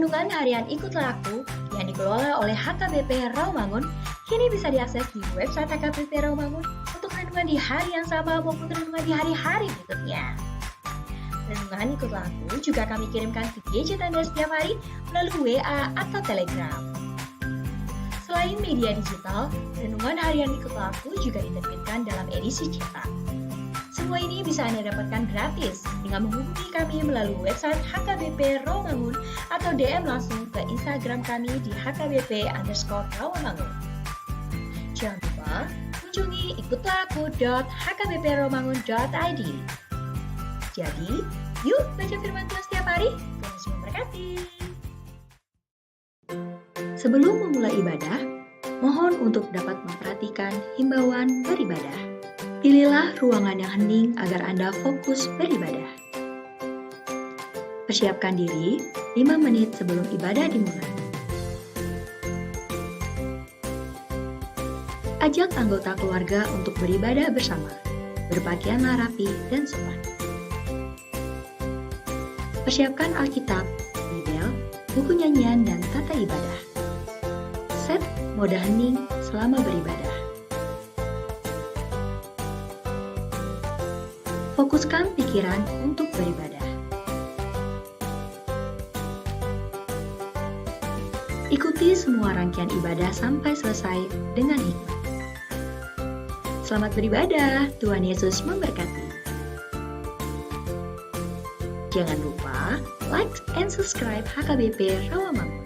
Renungan harian Ikutlah Aku yang dikelola oleh HKBP Rawamangun kini bisa diakses di website HKBP Rawamangun untuk renungan di hari yang sama maupun renungan di hari-hari berikutnya. Renungan Ikutlah Aku juga kami kirimkan ke gadget Anda setiap hari melalui WA atau Telegram. Selain media digital, renungan harian Ikutlah Aku juga diterbitkan dalam edisi cetak. Semua ini bisa Anda dapatkan gratis dengan menghubungi kami melalui website HKBP Rawamangun atau DM langsung ke Instagram kami di hkbp_rawamangun. Jangan lupa kunjungi ikutlahku.hkbprawamangun.id. Jadi, yuk baca firman Tuhan setiap hari. Tuhan Yesus memberkati. Sebelum memulai ibadah, mohon untuk dapat memperhatikan himbauan beribadah. Pilihlah ruangan yang hening agar Anda fokus beribadah. Persiapkan diri 5 menit sebelum ibadah dimulai. Ajak anggota keluarga untuk beribadah bersama. Berpakaianlah rapi dan sopan. Persiapkan Alkitab, Bibel, buku nyanyian, dan tata ibadah. Set mode hening selama beribadah. Fokuskan pikiran untuk beribadah. Ikuti semua rangkaian ibadah sampai selesai dengan hikmat. Selamat beribadah, Tuhan Yesus memberkati. Jangan lupa like and subscribe HKBP Rawamangun.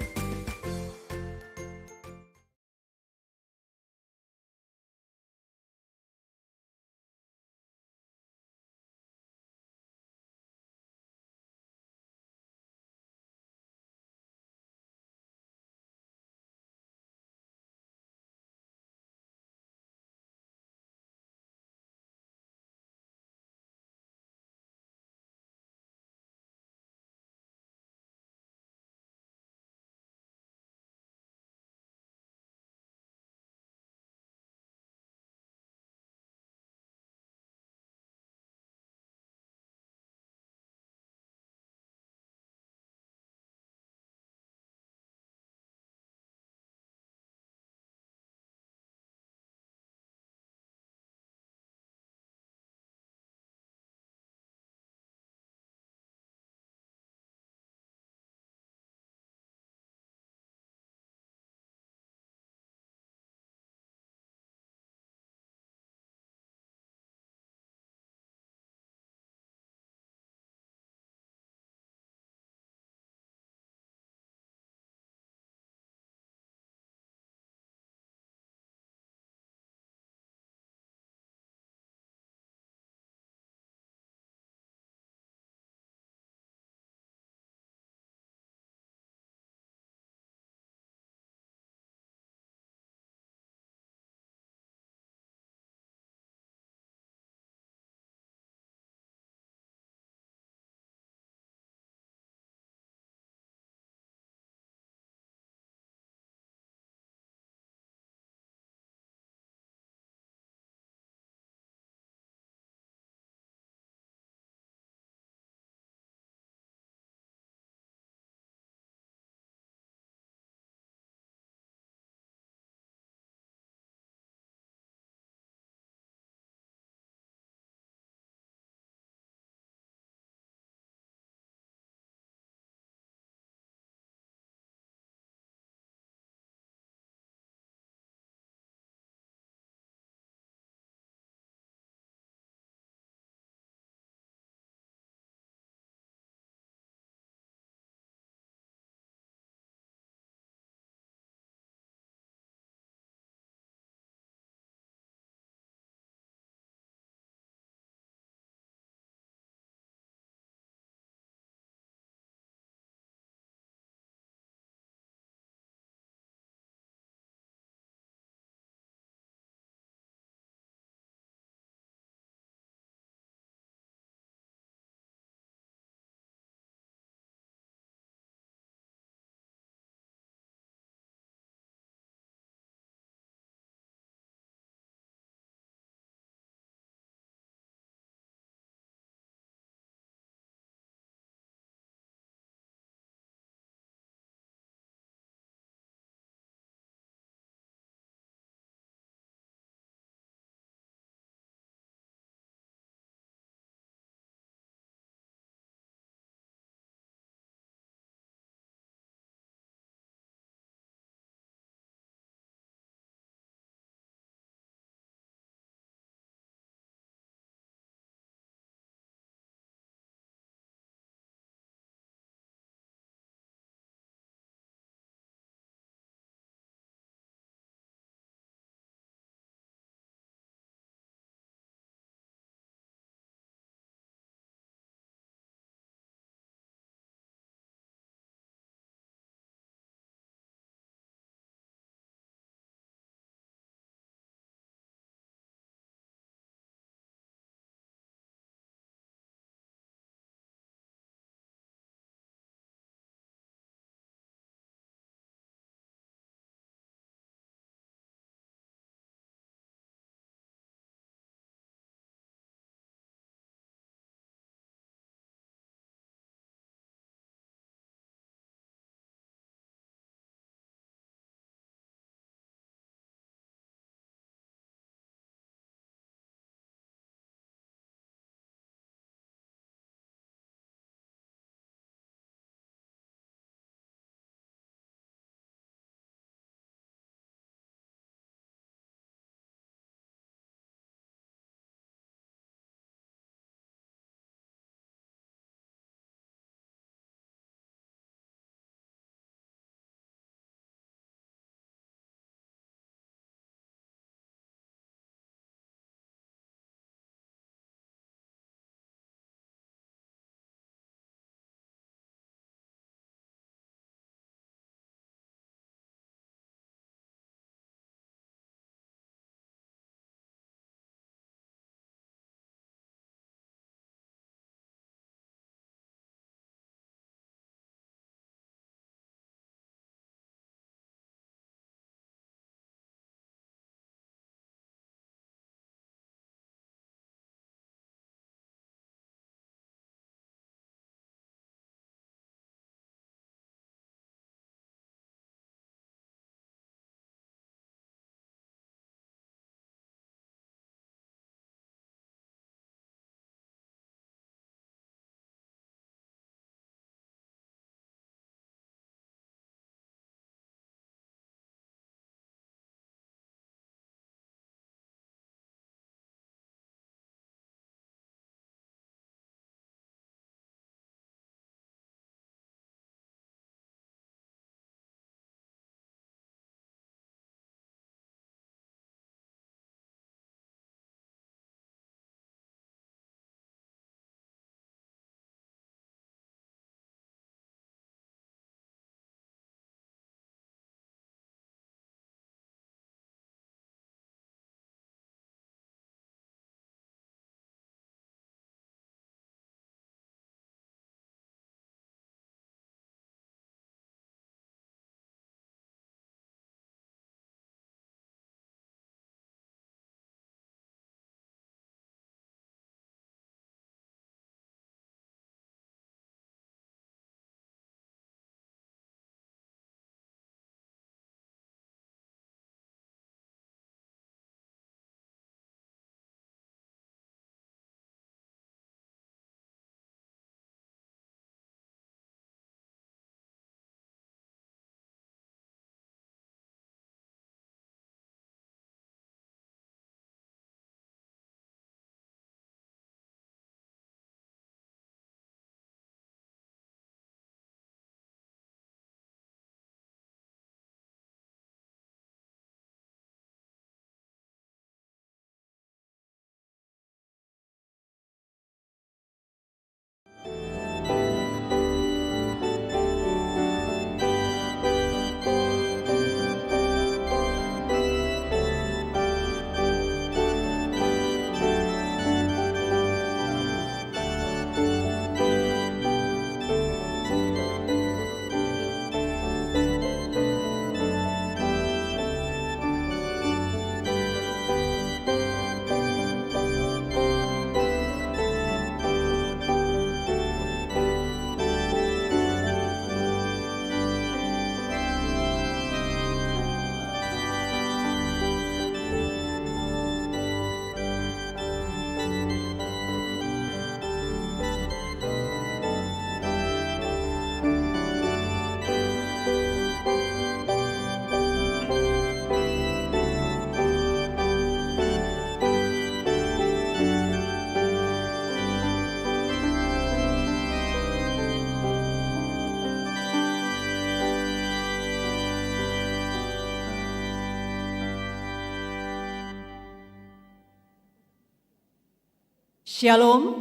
Shalom.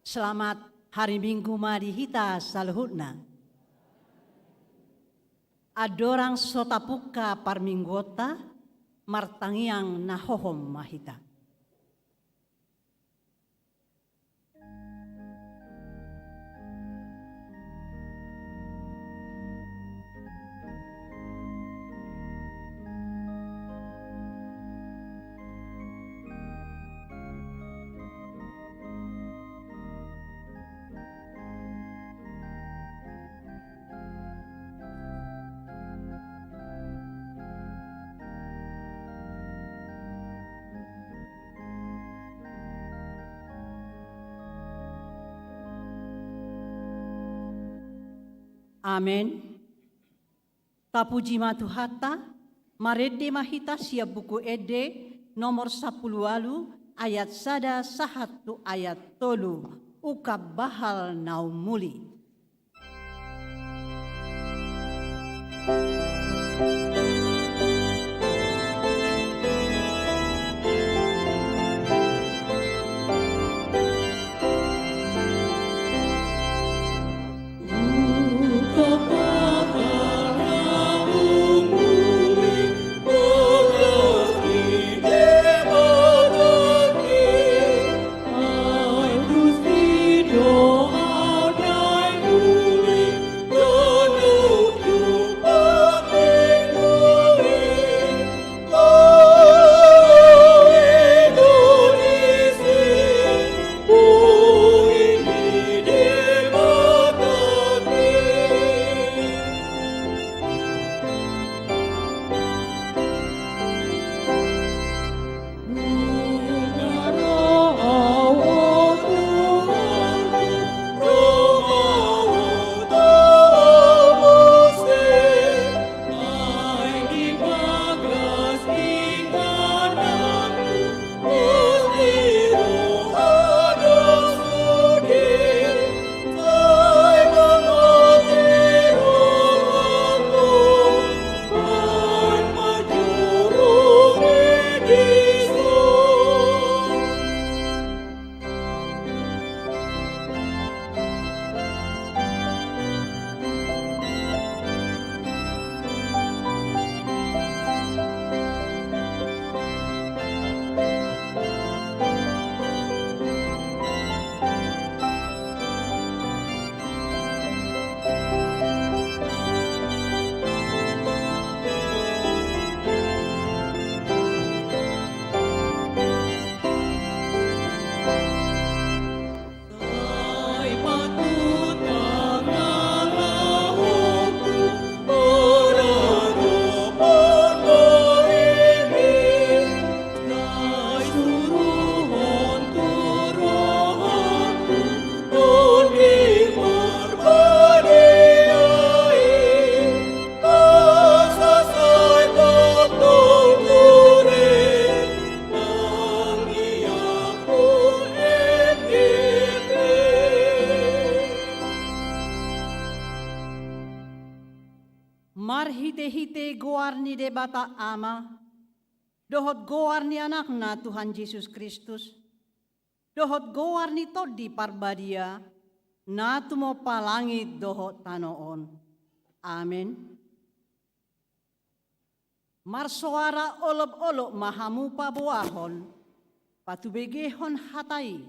Selamat hari Minggu mari hita saluhutna. Adorang sotapuka parminggota martangiang nahohom mahita. Amen. Tapuji matuhata, marede mahita siap buku ede nomor 10 ayat sada sahatu ayat tolu ukab bahal naumuli. Marhite-hite goarni de bata ama, dohot goarni anakna Tuhan Yesus Kristus, dohot goarni todi parbadia, natumo palangit dohot tanoon. Amen. Marsoara olop-olop mahamu pabuahon, patubegehon hatai,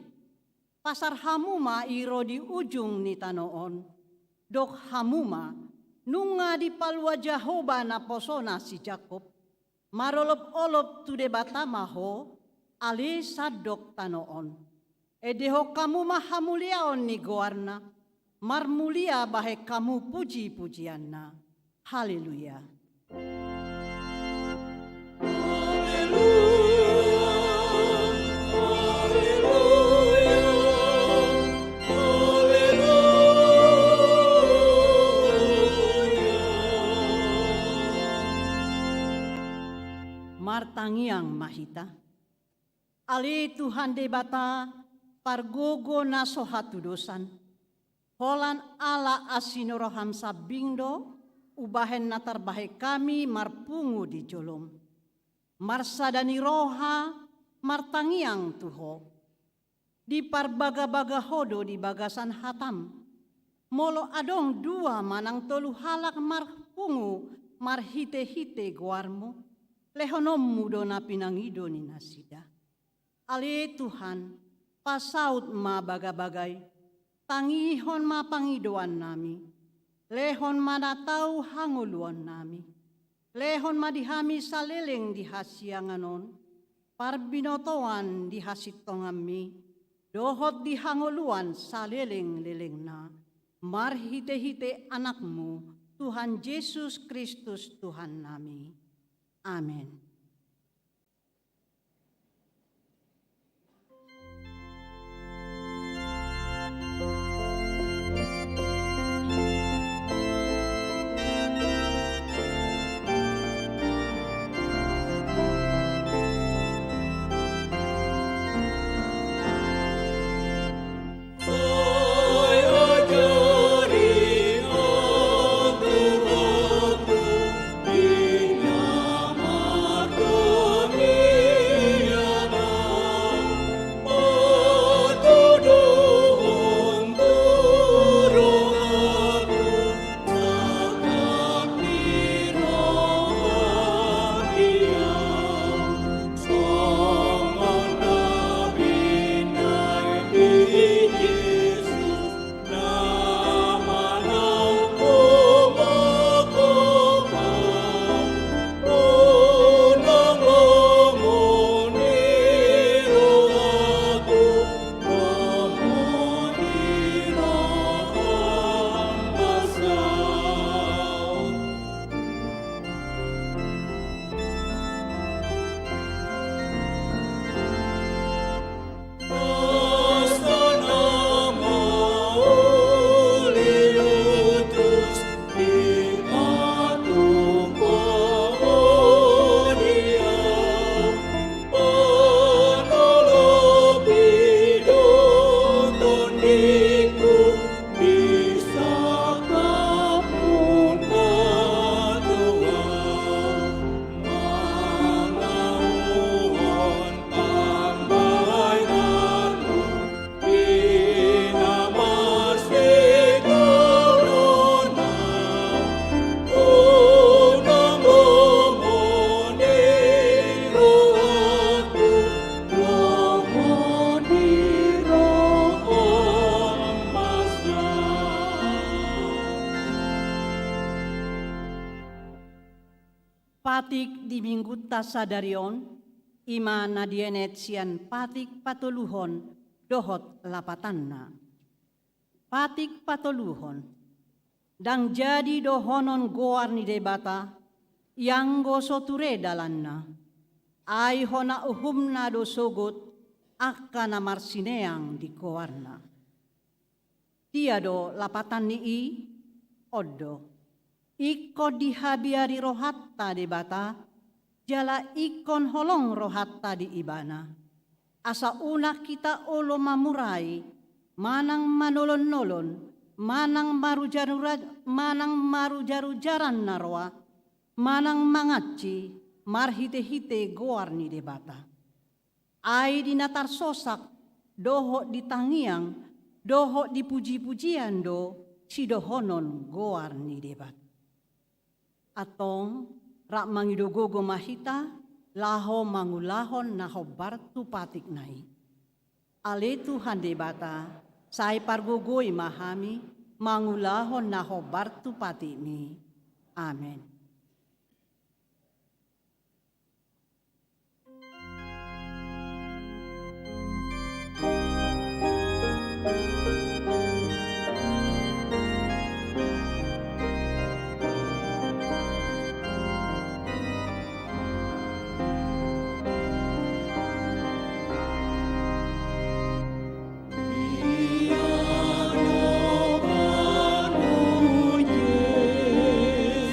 pasar hamuma iro di ujung ni tanoon, dok hamuma, nunga di palwa Jehovah na posona si Jakob, marolop-olop tu de batamaho, ali sadok tanoon. Edeho kamu mahamuliaon ni goarna, marmulia bahe kamu puji-pujianna. Haleluya. Martangiang mahita, ali Tuhan de bata pargogo na sohatu dosan, holan ala asinoroham sabindo, ubahen natar bahe kami marpungu di jolom, marsadani roha martangiang tuho, di parbaga-baga hodo di bagasan hatam. Molo adong dua manang tolu halak marpungu marhite-hite guarmu, lehonommu dona pinangido ni nasida. Ale Tuhan, pasaut ma baga-bagay, tangihon ma pangidoan nami, lehon manatau hanguluan nami, lehon madihami saleleng di hasianganon, parbinotoan di hasitongami, dohot di hanguluan saleleng-leleng na, marhite-hite anakmu, Tuhan Yesus Kristus Tuhan nami. Amin. Patik di minggu tasadarion, ima nadienet sian patik patuluhon dohot lapatanna. Patik patuluhon, dang jadi dohonon goar ni debata, yang gosoture dalanna. Ay hona uhumna dosogot, akana marsineang di goarna. Tiado lapatan ni i, oddo. Iko dihabiari rohatta di bata, jala ikon holong rohatta di ibana. Asa una kita olo mamurai, manang manolon-nolon, manang marujarujaran narwa, manang mangaci, marhite-hite goarni di bata. Ai dinatar sosak, doho ditangiang, doho dipuji-pujian do, si dohonon goarni di bata. Atong rak mangidogogo mahita laho mangulahon naho bartu patik nai. Ale Tuhan debata sai pargogoi mahami mangulahon naho bartu patik mi. Amen.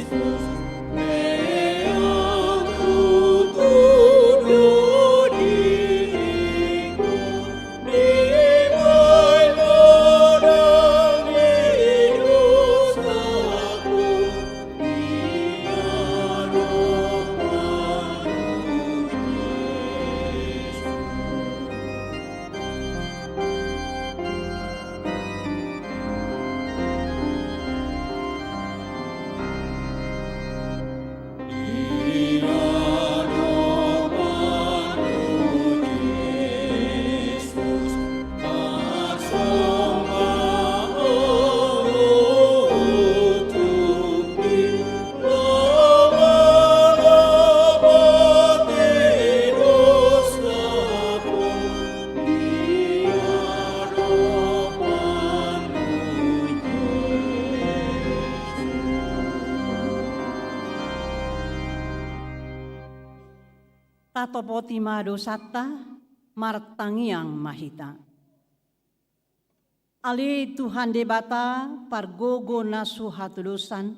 Yesus tatopoti madosata martangiang mahita. Ali Tuhan debata pargogo na suhatulusan,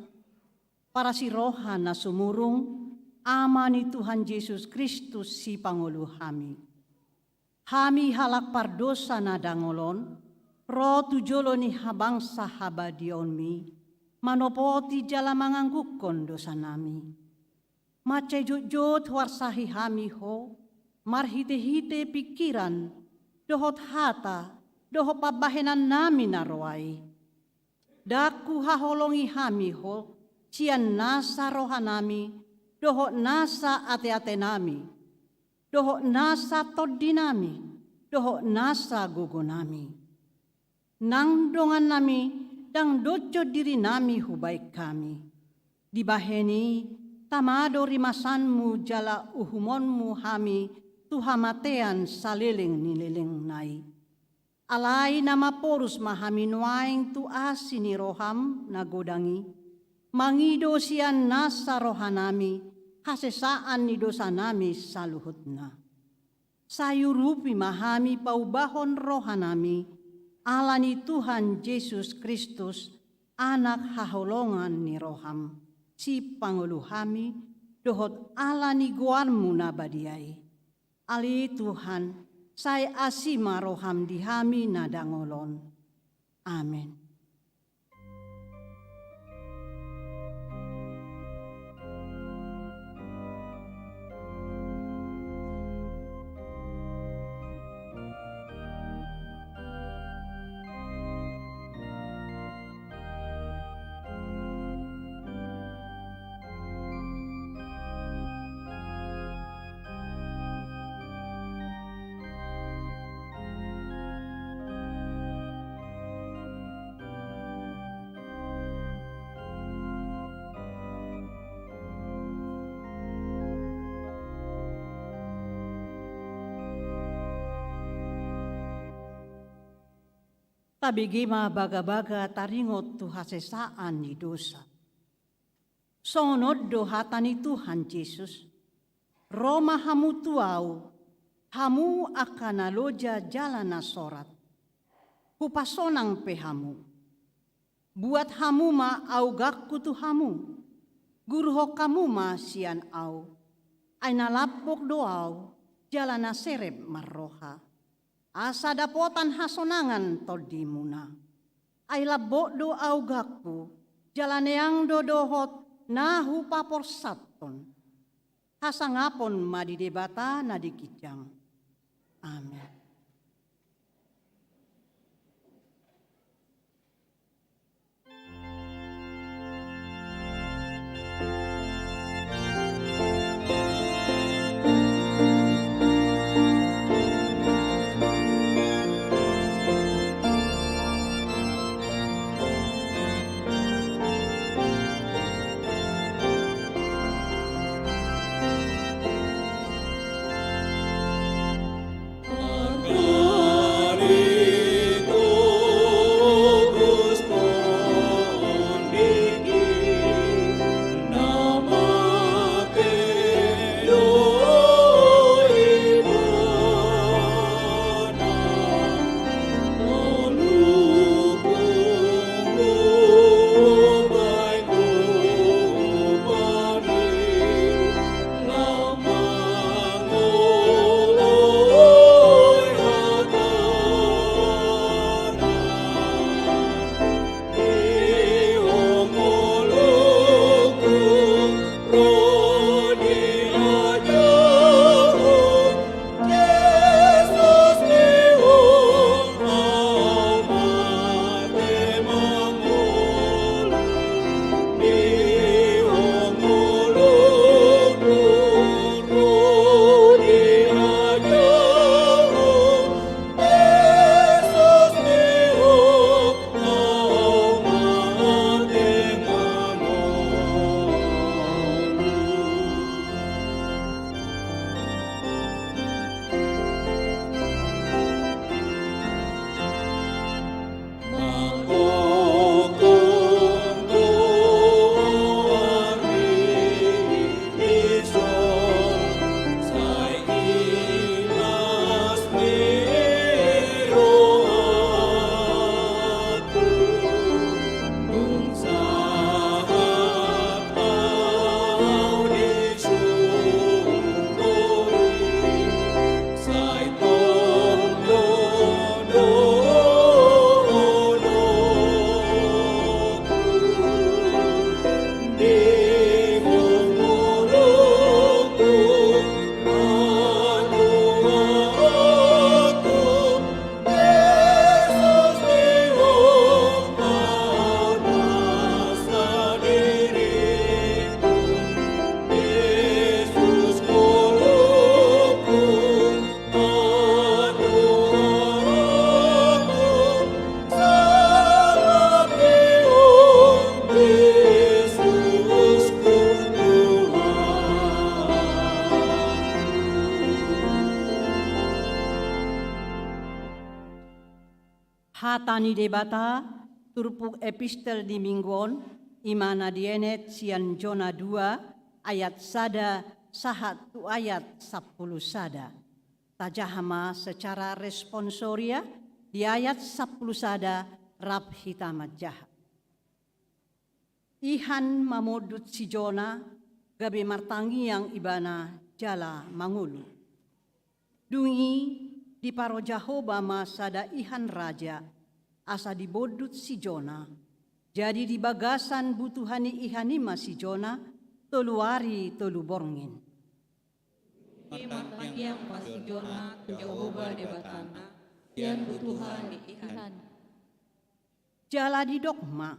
para si roha na sumurung, ama ni Tuhan Yesus Kristus si Pangulo hami. Hami halak pardosa na dangolon, ro tujolo ni habang sahabadion mi, manopoti jala manganggukon dosa nami. Macejut warsahi hami ho, marhite-hite pikiran, dohot hata, doho pabahenan nami naroai. Daku haholongi hami ho, cian nasa roha nami, doho nasa ate-ate nami, doho nasa todi nami, doho nasa gogo nami. Nang dongan nami, dang doco diri nami hubaik kami. Dibaheni, tamado rimasanmu jala uhumonmu hami, tuhamatean saliling nililing nai. Alai nama porus mahaminuaing tu asini roham nagodangi, mangido sian nasa rohanami, hasesaan ni dosa nami saluhutna. Sayurupi mahami paubahon rohanami, ala ni Tuhan Yesus Kristus, anak haholongan ni roham, si panguluhami, dohot ala ni guarmu nabadiai. Ali Tuhan, saya asima roham dihami nadangolon. Amin. Tabigima baga-baga taringot tu hasesaan ni dosa. Sonod dohatan ni Tuhan Yesus, Roma hamu tuau, hamu akan aloja jalan nasorat. Hupasonang pehamu. Buat hamu ma au gakku tu hamu. Guruho kamu ma sian au. Ay nalapok doau, jalan naserep marroha. Asa dapotan hasonangan todimuna. Ay labok do au gakku, jalan yang dodohot nahu papor saton. Hasangapon madidebata nadikijang. Amin. Amin. Hatani debata turpuk epistel di mingguon imana dienet sian Jona 2 ayat sada sahat tu ayat 10 sada. Tajahama secara responsoria di ayat 10 sada rab hitamat jahat. Ihan mamudut si Jona gabe martangi yang ibana jala mangulu. Dungi di paro Jahoba masada ihan raja asa dibodut si Jona. Jadi di bagasan butuhani ihanima si Jona toluari tolu borngin. Matang yang pasti Jona Jehovah debatana yang butuhan di ihan. Jala di dokma,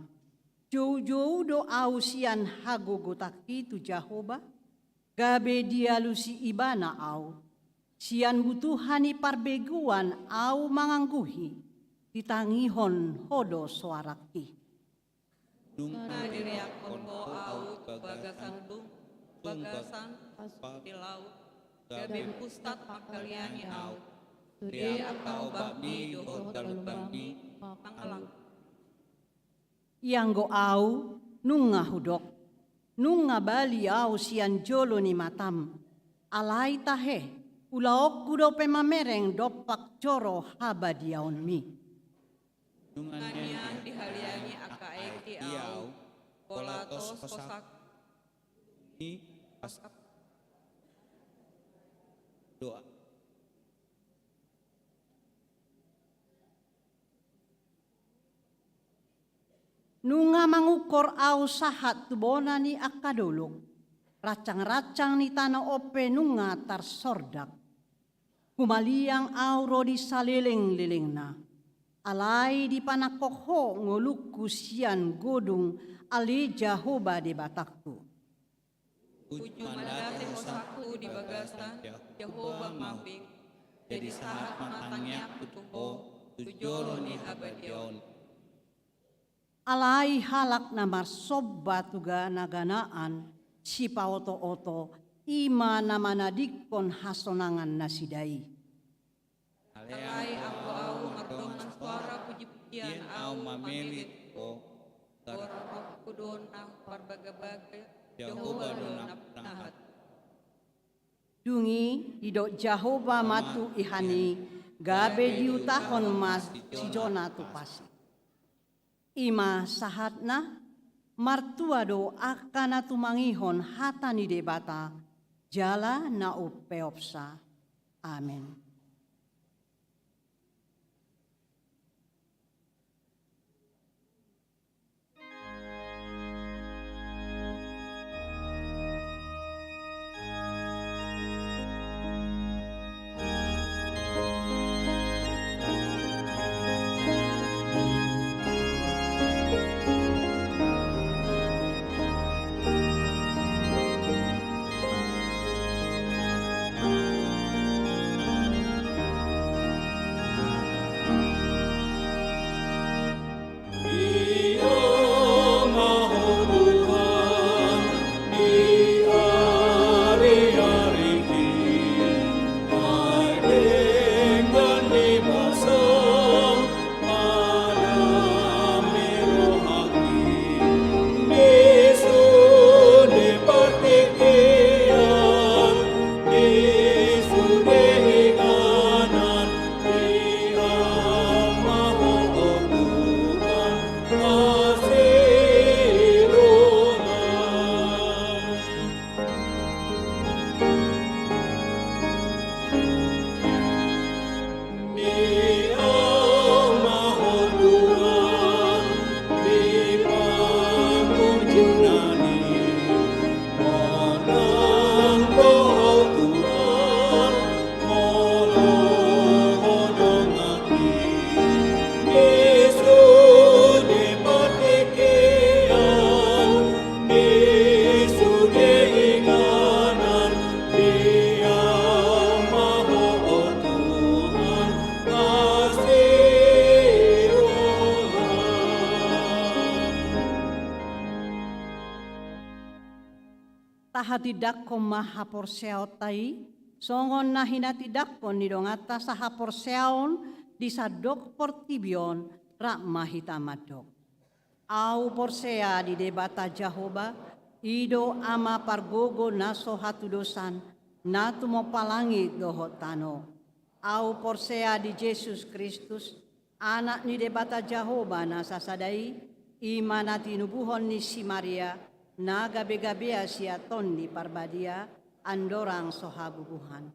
jauh-jauh do ausian hagogotaki tu Jehovah, gabe dialusi ibana au, sian butuhani parbeguan au mangangguhi, ditangihon hodo suaraki. Dungka diriakon ko au bagasan bagasan di laut, gabe pustat pakaliani au, dia atau babi doho talubami pangalang. Yang go au nunga hudok, nunga bali au sian jolo ni matam, alai tahe, ulaok kudo pemamereng dopak coro haba diaon mi. Nunganian dihaliani akaeki au, kolatos kosak ni pasak doa. Nunga mangukor au sahat tubona ni akadolok, racang-racang ni tanah ope nunga tar sordak. Kumaliang au rodi saleleng-lelengna, alai di panakokho ngolukku sian godung ali Jahoba de batakku. Ujung mandate kosaku di bagasan Jehovah mabing, jadi sahat matangnya kutuho tujoro ni abadion. Alai halak namar sobba tuga naganaan si paoto-oto ima namana dikon hasonangan nasidai. Alai aku au mardoman suara puji-pujian au mamilit ko suara kudonang parbaga-baga Jehovah donap nahat. Dungi didok Jahoba matu ihani gabe diutahon mas si Jona tu pasi. Ima sahatna martuado akana tumangihon hatani debata jala na upeopsa. Amin. Tahatidak ko mahaporseaw tai, songon na hinatidak ko nidong atas sa haporseaon di sadok portibion rak mahita madok. Au porsea di debata Jahoba, ido ama pargogo naso hatu dosan, natu mo palangi dohot tano. Au porsea di Yesus Kristus, anak ni debata Jahoba na sasadai, imana tinubuhon ni si Maria, na gabe-gabea siya ton di parbadia, andorang sohabubuhan.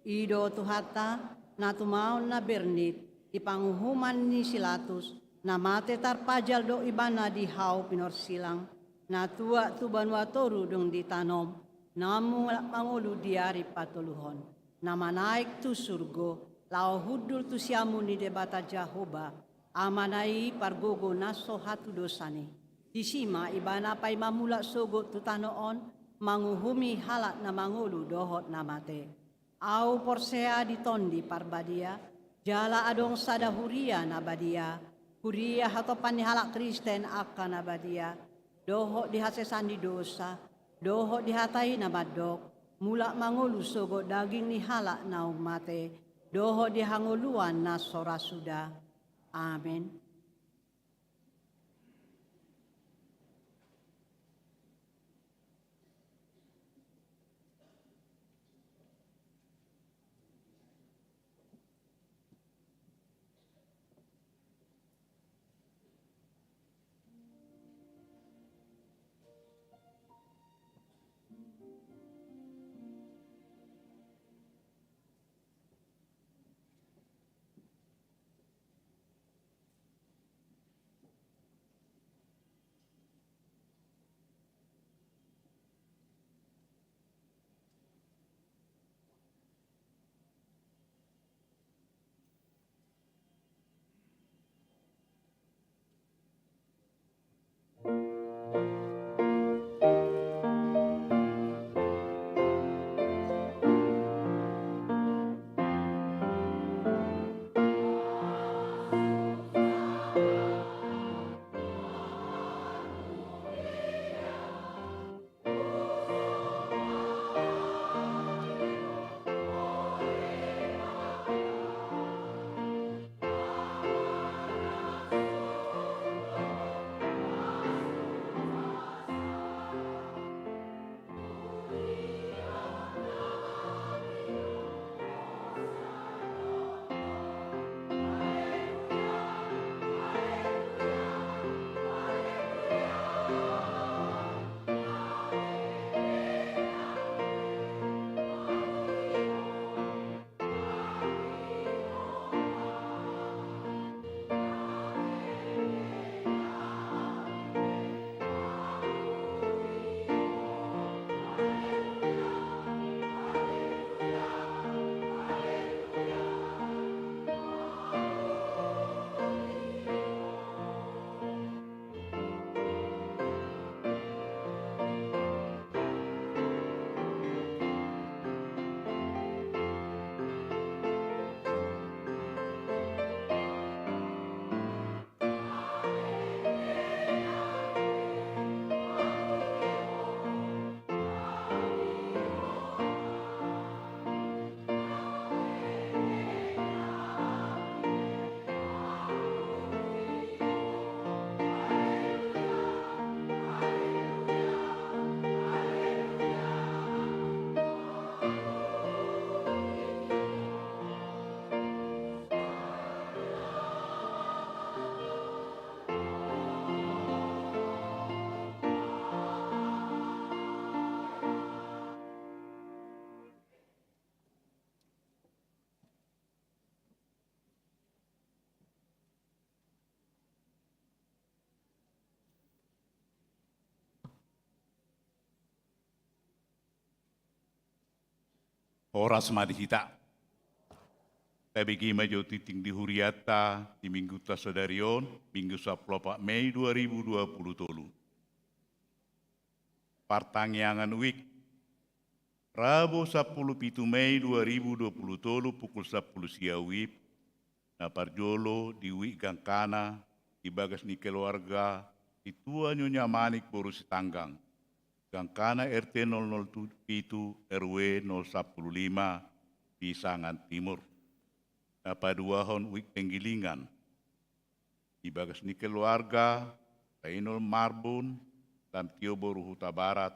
Ido tuhata, na tumaon na bernit, ipanguhuman ni silatus, na mate tarpajal do ibana di hau pinorsilang, na tua tu banua toru dong ditanom, namu mangulu diari patuluhon, na manaik tu surgo, lao hudul tu siamu ni debata Jahoba, amanai pargogo naso hatu dosane. Disima ibana pay mamula sogo tu tanoon, manguhumi halak na mangulu dohot na mate. Au porsea di tondi parbadia, jala adong sada huria na badia, huria hatopan ni halak Kristen akan abadia, dohok dihasesan di dosa, dohok dihatai na badok, mulak mangulu sogo daging ni halak na mate, dohok dihanguluan na sora suda. Amin. Oras madihita. Tabigi majo titing di huriata di minggu tasadarion, minggu 10 Mei 2023. Partangyangan week, Rabu 10 Mei 2023 pukul 10 siawip, na parjolo di week Gangkana, di bagas ni keluarga, di tua Nyonya Manik Boru Sitanggang. Gangkana RT 007 RW 015 Pisangan Timur. Napaduahon wik penggilingan. ibagas ni keluarga, Rainul Marbun, dan Tio Boru Huta Barat,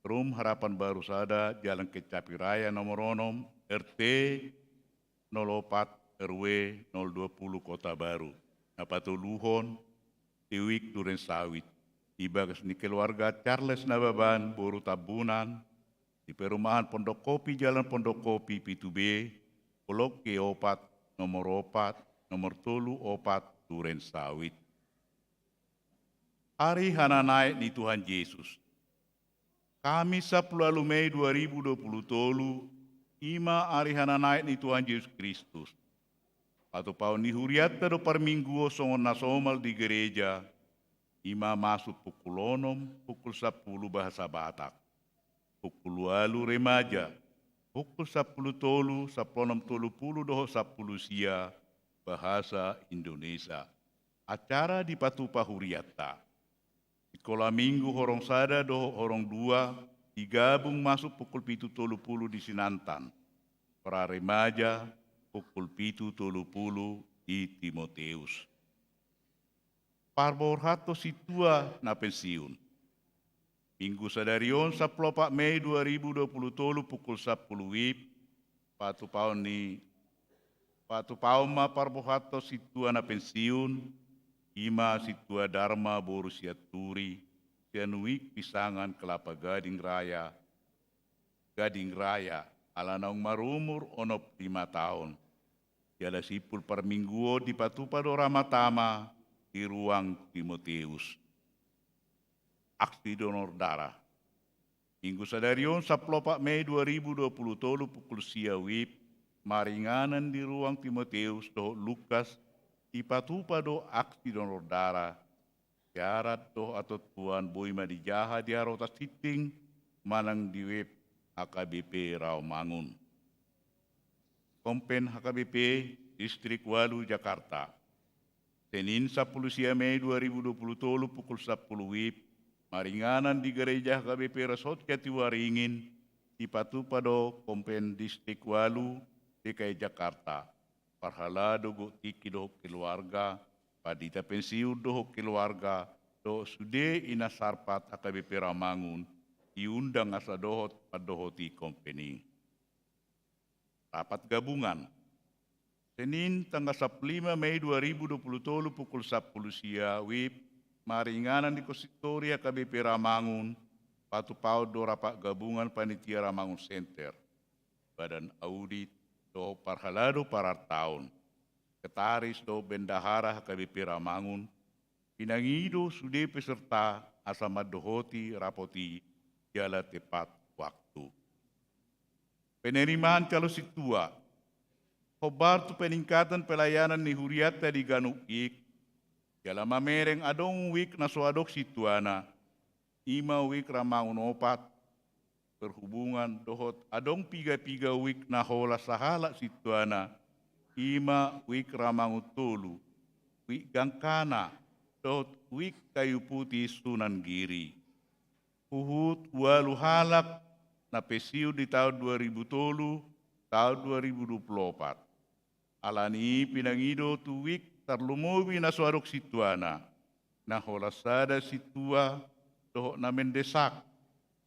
Rum Harapan Baru Sada, Jalan Kecapi Raya nomor 6, RT 04 RW 020 Kota Baru, Napatuluhon, Tiwik Duren Sawit, ibagas ni keluarga Charles Nababan, Boru Tabunan, di perumahan Pondok Kopi, Jalan Pondok Kopi, P2B, Blok G4, nomor 4, nomor 34, Duren Sawit. Hari Hana Naik di Tuhan Yesus. Kamis 10 Mei 2020 tolu, ima hari Hana Naik di Tuhan Yesus Kristus. Atau pau ni huriata do parmingguo songon nasomal di gereja, ima masuk pukul 6, pukul 10 bahasa Batak. Pukul 8 remaja, pukul 10 tolu, 10 tolu puluh doho 10 sia, bahasa Indonesia. Acara di Patupa Huriata. Sekolah minggu horong sada doho horong 2, digabung masuk pukul 7.30 di Sinantan. Para remaja, pukul 7.30 di Timoteus. Parborhato situa na pensiun. Minggu sadarion 14 Mei 2020 pukul 10 WIB, Patu Pauma Parborhato situa na pensiun, ima situa Dharma Boru Siaturi, Sianuik Pisangan Kelapa Gading Raya, alanaung marumur onop 5 tahun. Tiada sipul permingguo di Patupa do Ramatama di ruang Timoteus. Aksi donor darah. Minggu sadarion 14 Mei 2020 pukul sia WIB, maringanan di ruang Timoteus do Lukas, di Patupa do aksi donor darah. Syarat do atau Tuan Boima di Jaha di Arota Siting, manang di web HKBP Rawamangun. Kompen HKBP Distrik Walu Jakarta. Senin 10 Mei 2020 pukul 10 WIB, maringanan di gereja HKBP Rasot Jatiwaringin di Patupa do Kompen Distrik Walu DKI Jakarta. Parhala do tiki do keluarga, padita pensiun do keluarga, do sude ina sarpat HKBP Ramangun, diundang asa dohot padohoti company. Rapat gabungan. Senin tanggal 15 Mei 2020 pukul 10 sia WIB, maringanan di Konsistori HKBP Ramangun, Patu Pau do rapat gabungan panitia Ramangun Center, Badan Audit do Parhalado Parar Tahun, Ketaris do Bendahara HKBP Ramangun, pinangido sude peserta asama dohoti rapoti jala tepat waktu. Penerimaan calon situa, khobar tu peningkatan pelayanan ni huriata di Ganuik, jala mamereng adong wik na suadok situana, 5 wik Ramangun opat, perhubungan dohot adong piga-piga wik na hola sahala situana, 5 wik Ramangun tolu, wik Gangkana, dohot wik Kayu Putih Sunan Giri. Uhut walu halak na pesiu di tahun 2000 tolu, tahun 2024. Alani pinangido tu wik tarlumowi na suarok situana, na hola sada situa dohot na mendesak,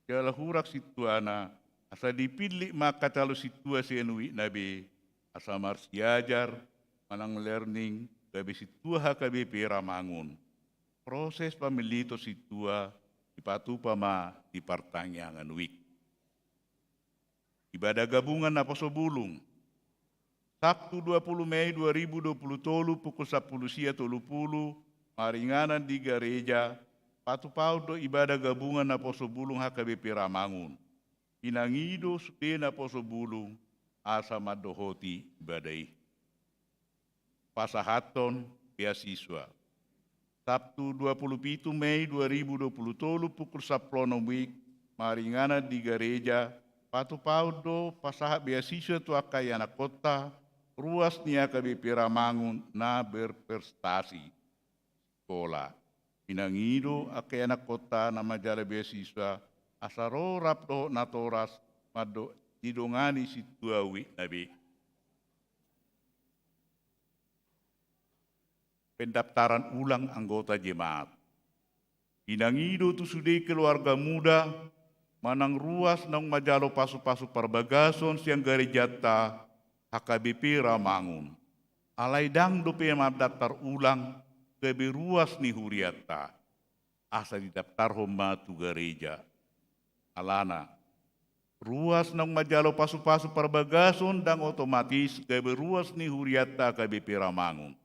jala hurak situana, asa dipilih maka calo situa senui nabe, asa marsiajar, manang learning, gabe situa HKBP Ramangun. Proses pamilito situa, ipatupa ma di pertanyaan wik. Ibadah gabungan na Posobulung. Sabtu 20 Mei 2020 pukul 10 sia 30, maringanan di gereja, Patu Pau do ibadah gabungan na Posobulung HKBP Ramangun. Pinangido sude na Posobulung asa madohoti ibadai. Pasahaton beasiswa. Sabtu 27 Mei 2020 pukul 10 WIB, maringanan di gereja, Patu Pau do pasahat beasiswa tu akai anak kota, ruas ni HKBP Ramangun na berprestasi sekolah. Pinangido akai anak kota na majala beasiswa, asaro rap do natoras mado didongani situa wik nabi. pendaftaran ulang anggota jemaat. Inangido tu sudai keluarga muda, manang ruas nang majalo pasu-pasu perbagason siang garejata HKBP Ramangun. Alai dang dope daftar ulang kebe ruas ni huriata. Asa didaftar homa tu gereja. Alana, ruas nang majalo pasu-pasu perbagason dang otomatis kebe ruas ni huriata KBP Ramangun.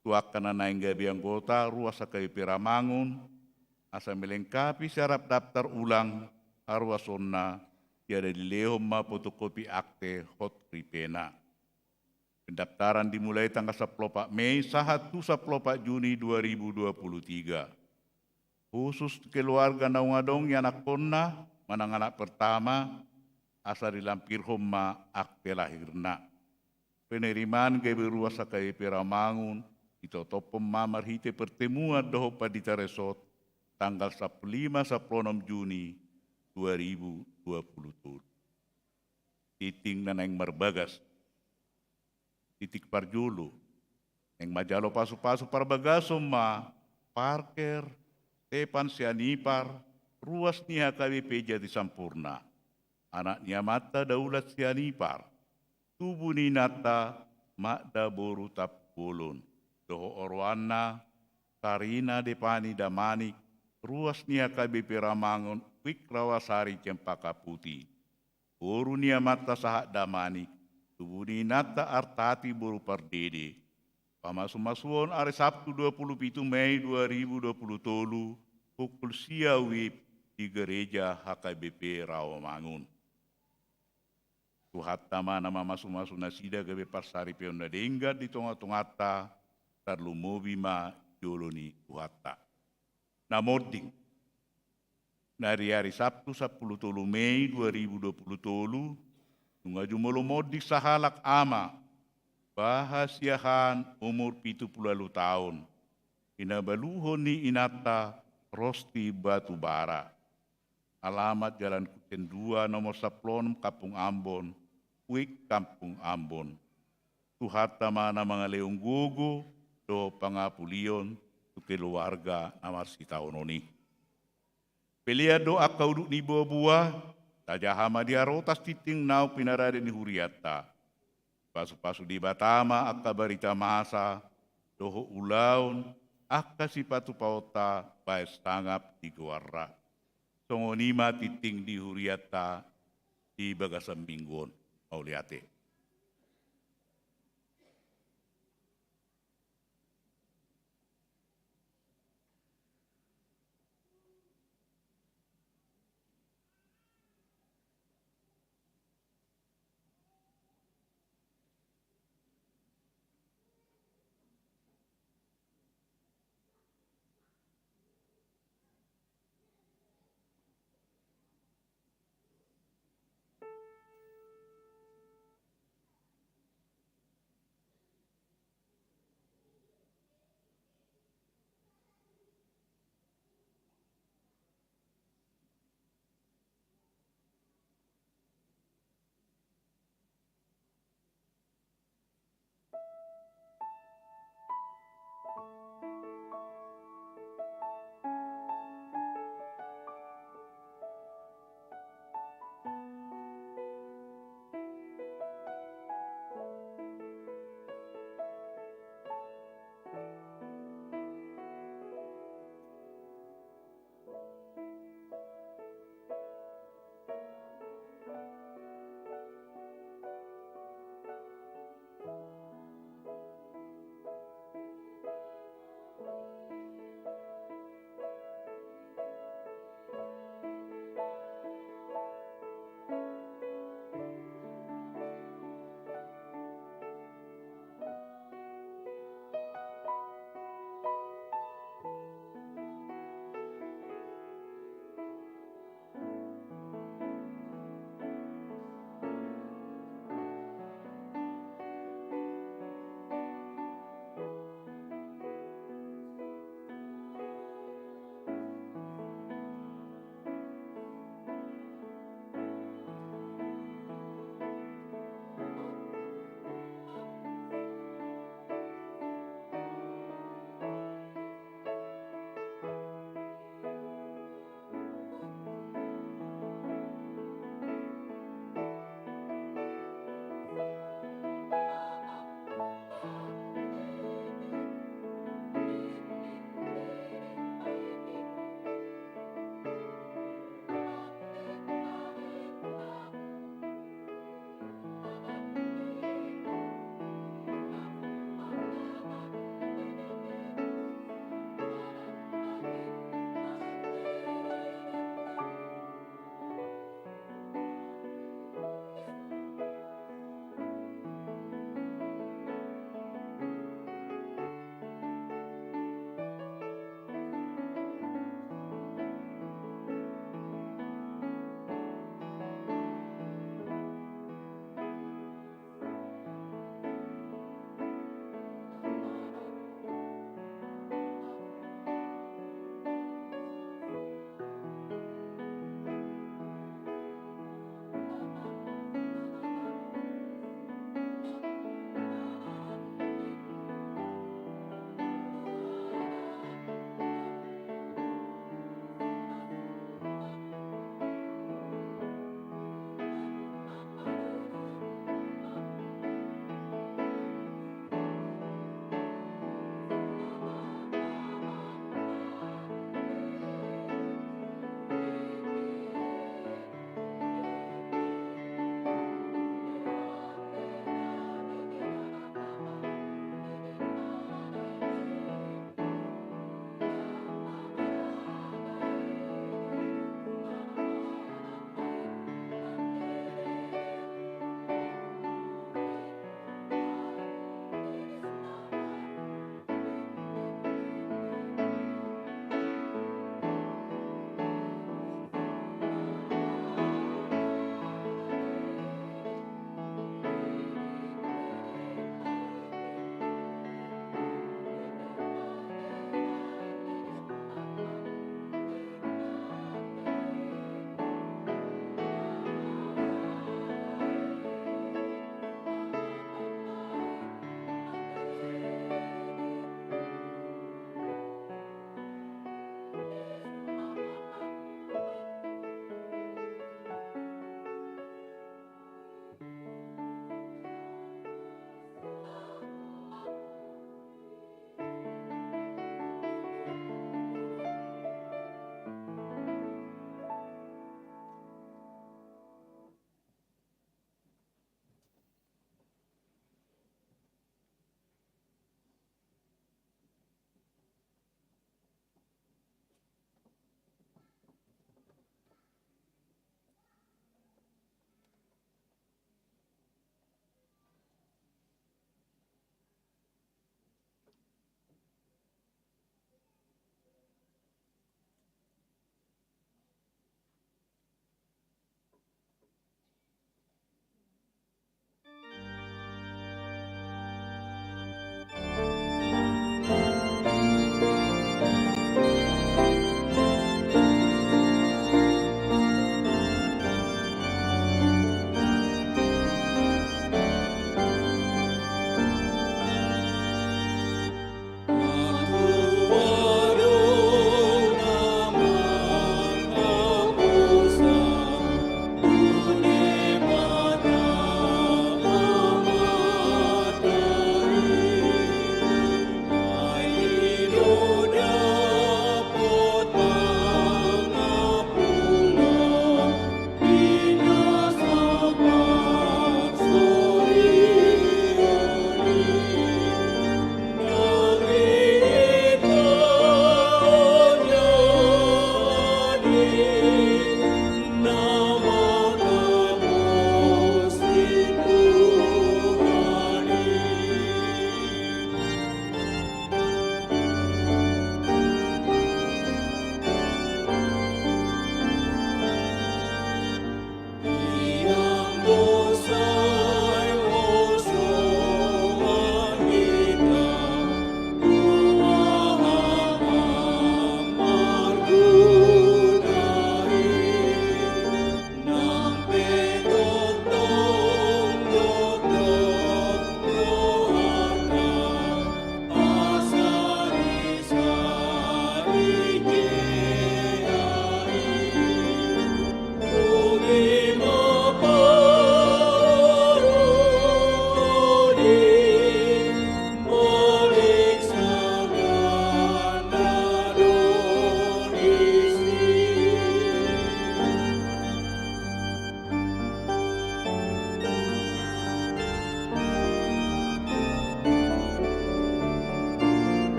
Tuakan na naing gabi anggota ruas KBP Ramangun, asa melengkapi syarat daftar ulang arwasonna tiada dilehom ma fotokopi akte hot ripena. Pendaftaran dimulai tanggal 14 Mei sahat 14 Juni 2023. Khusus keluarga naungadong yang anak konna manang anak pertama asa dilampir homma akte lahirna. Penerimaan gawe ruas KBP Ramangun itotopom mamar hite pertemuan doho padita resort tanggal 15-16 Juni 2020. Titing na naing marbagas, titik parjulu, neng majalo pasu-pasu parbagasom ma, parker, tepan sianipar, ruas niya KBP jadi sampurna. Anak niya mata daulat sianipar, tubuh ni nata, makda boru tap bolon. Doho orwana, Karina Depani Damanik, ruas niya KBP Ramangun, Wik Rawasari Cempaka Putih. Boru niya mata sahak Damanik, tubuh ni nata artati boru pardede. Pamasumasuon hari Sabtu 27 Mei 2020 pukul siawip di gereja HKBP Rawamangun. Tuhatta mana mamasu-masu nasida gabe parsari peonda denggat di tonga-tongata tarlu mobi ma joloni tuhatta. Namoding, dari hari Sabtu 10 Mei 2020, nunga jumolo modik sahalak ama, bahasiahan umur 70 tahun, inabaluhon ni inata Rosti Batubara. Alamat Jalan Kuten 2 nomor 10 Kampung Ambon, Wik Kampung Ambon. Tuhatta mana mga leong gugu, do pangapulion, tu keluarga namar si taononi. Pelia doa kauduk ni buah-buah, tajahama dia rotas titing nau pinarade ni huriata. Pasu-pasu di Batama akka barita masa, doho ulaun, akka si patu pauta, paes tangap di guarra. Songonima titing di huriata, di bagasan minggon, mauliate.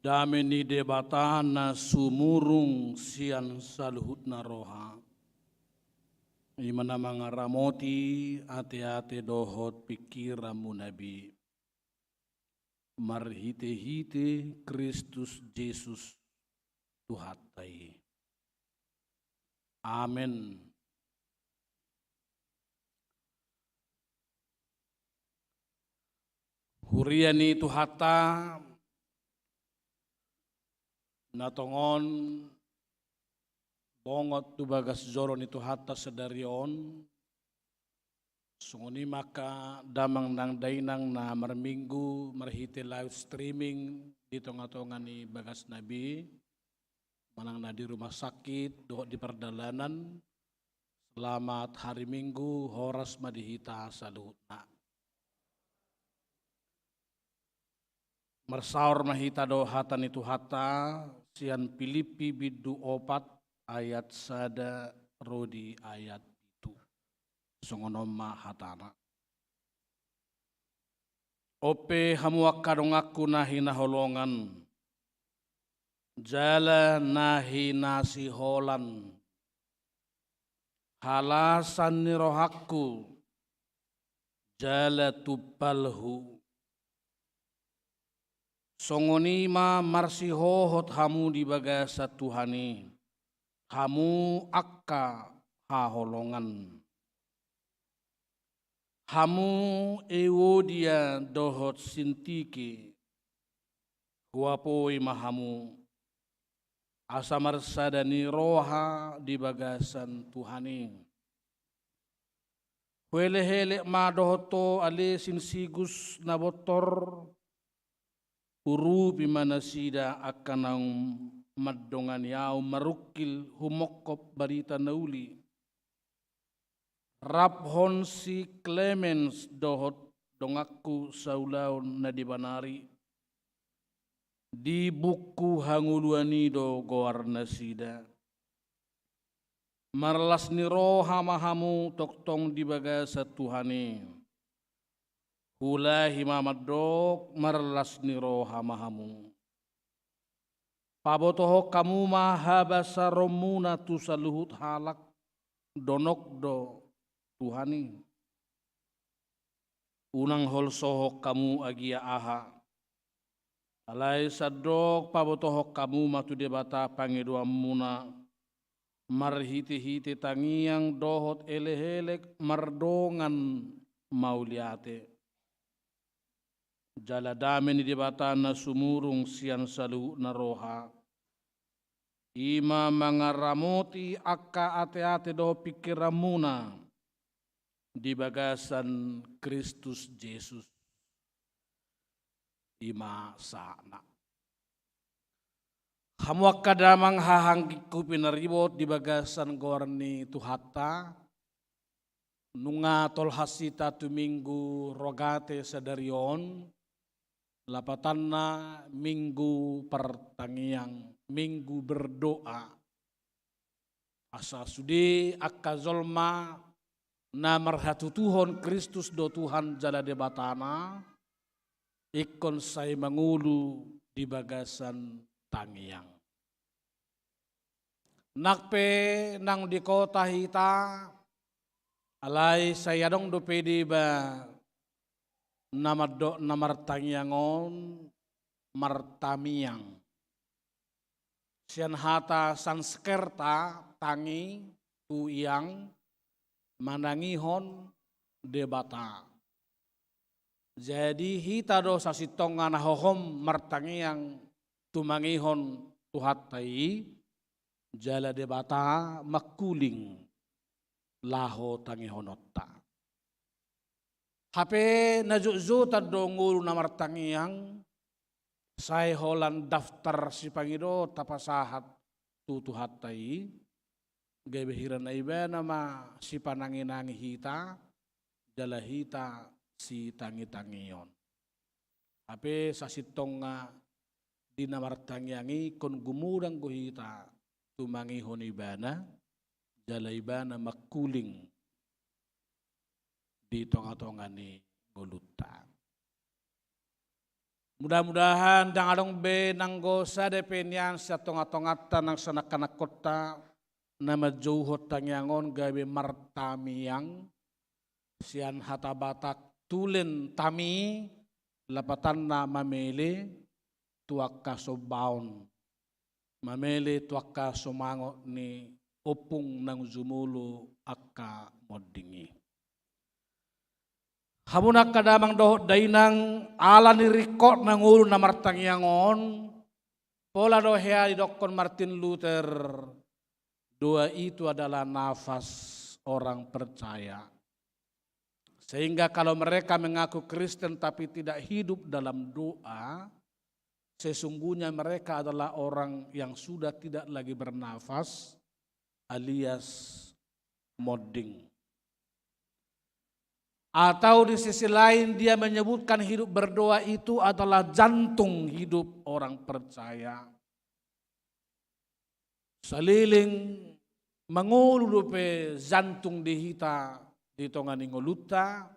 Dameni debatana sumurung sian saluhutna roha. Imana mangaramoti ate-ate dohot pikiramu nabi. Marhite-hite Kristus Yesus Tuhatai. Amin. Huriani Tuhata natongon bongot tu bagas zoron itu hatta sedarion sungoni maka damang nang dainang na marminggu marhite live streaming di tonga-tonga ni bagas nabi manang na di rumah sakit doh di perdalanan selamat hari Minggu horas madihita salutna mersaur mahita do hatan itu hata sian Filipi bidu 4 ayat sada rodi ayat itu songonoma hatana ope hamuak kadong aku nahi naholongan jala nahi nasi holan halasan ni rohaku jala tupalhu songonima marsihohot hamu di bagasa Tuhani hamu akka haholongan hamu ewodia dohot sintiki huapoi mahamu asamarsadani roha di bagasan Tuhani hele-hele ma dohoto ale sinsigus nabotor uru bimana sida akanang madongan yau marukil humokop barita nauli Rabhon si Clemens dohot dongaku saulaun nadibanari di buku hanguluani do goarna sida marlas ni roha mahamu toktong di bagasa Tuhani Hulahi mamadok marlas ni roha mahamu. Pabotoho kamu mahabasa romuna tu saluhut halak donok do Tuhani. Unang holsoho kamu agia aha. Alai sadok pabotoho kamu matu debata pangedua muna. Marhiti-hiti tangiang dohot elehelek mardongan mauliate. Jala dame ni dibata na sumurung sian salu na roha. Ima mangaramoti akka ate-ate do pikiramuna di bagasan Kristus Yesus. Ima sana. Hamu akka damang hahangkiku pinaribot di bagasan gorni tuhata. Nunga tol hasita tu minggu rogate sadarion. Lapatanna minggu pertangiang, minggu berdoa. Asa sudi akka zolma na marhatu Tuhon Kristus do Tuhan jala debatana. Ikon say mangulu di bagasan tangiang. Nakpe nang di kota hita, alay sayadong do pedi ba namartangiangon martamiang. Sian hata sanskerta tangi tuyang manangihon debata. Jadi hita do sasitonga nahohom martangiang tumangihon tuhatai jala debata makuling laho tangihonota. Hape najuzu tadongul namartangiang say holan daftar si Pangido tapasahat tutuhatai gabehiran na iba nama si pananginangi hita jala hita si tangi-tangiyon. Hape sa sitong nga di namartangiangi kon gumurang ko hita tumangihon ibana jala ibana makuling di tonga-tonga ni guluta. Mudah-mudahan dangadong be nanggosa de penyan sa tonga-tongata ng sanakanak kota na majuhot tangyangon gabi martamiyang siyan hatabatak tulen tami lapatan na mamili tuak ka sobaon mamili tuak ka sumango ni upong ng zumulo akka modingi. Hamunak kadamang dohot dainang ala ni rikot ng ulo na martangyangon, pola dohea di Dr. Martin Luther, doa itu adalah nafas orang percaya. Sehingga kalau mereka mengaku Kristen tapi tidak hidup dalam doa, sesungguhnya mereka adalah orang yang sudah tidak lagi bernafas alias modding. Atau di sisi lain dia menyebutkan hidup berdoa itu adalah jantung hidup orang percaya. Saliling mangulupe jantung dihita di tongan ingoluta,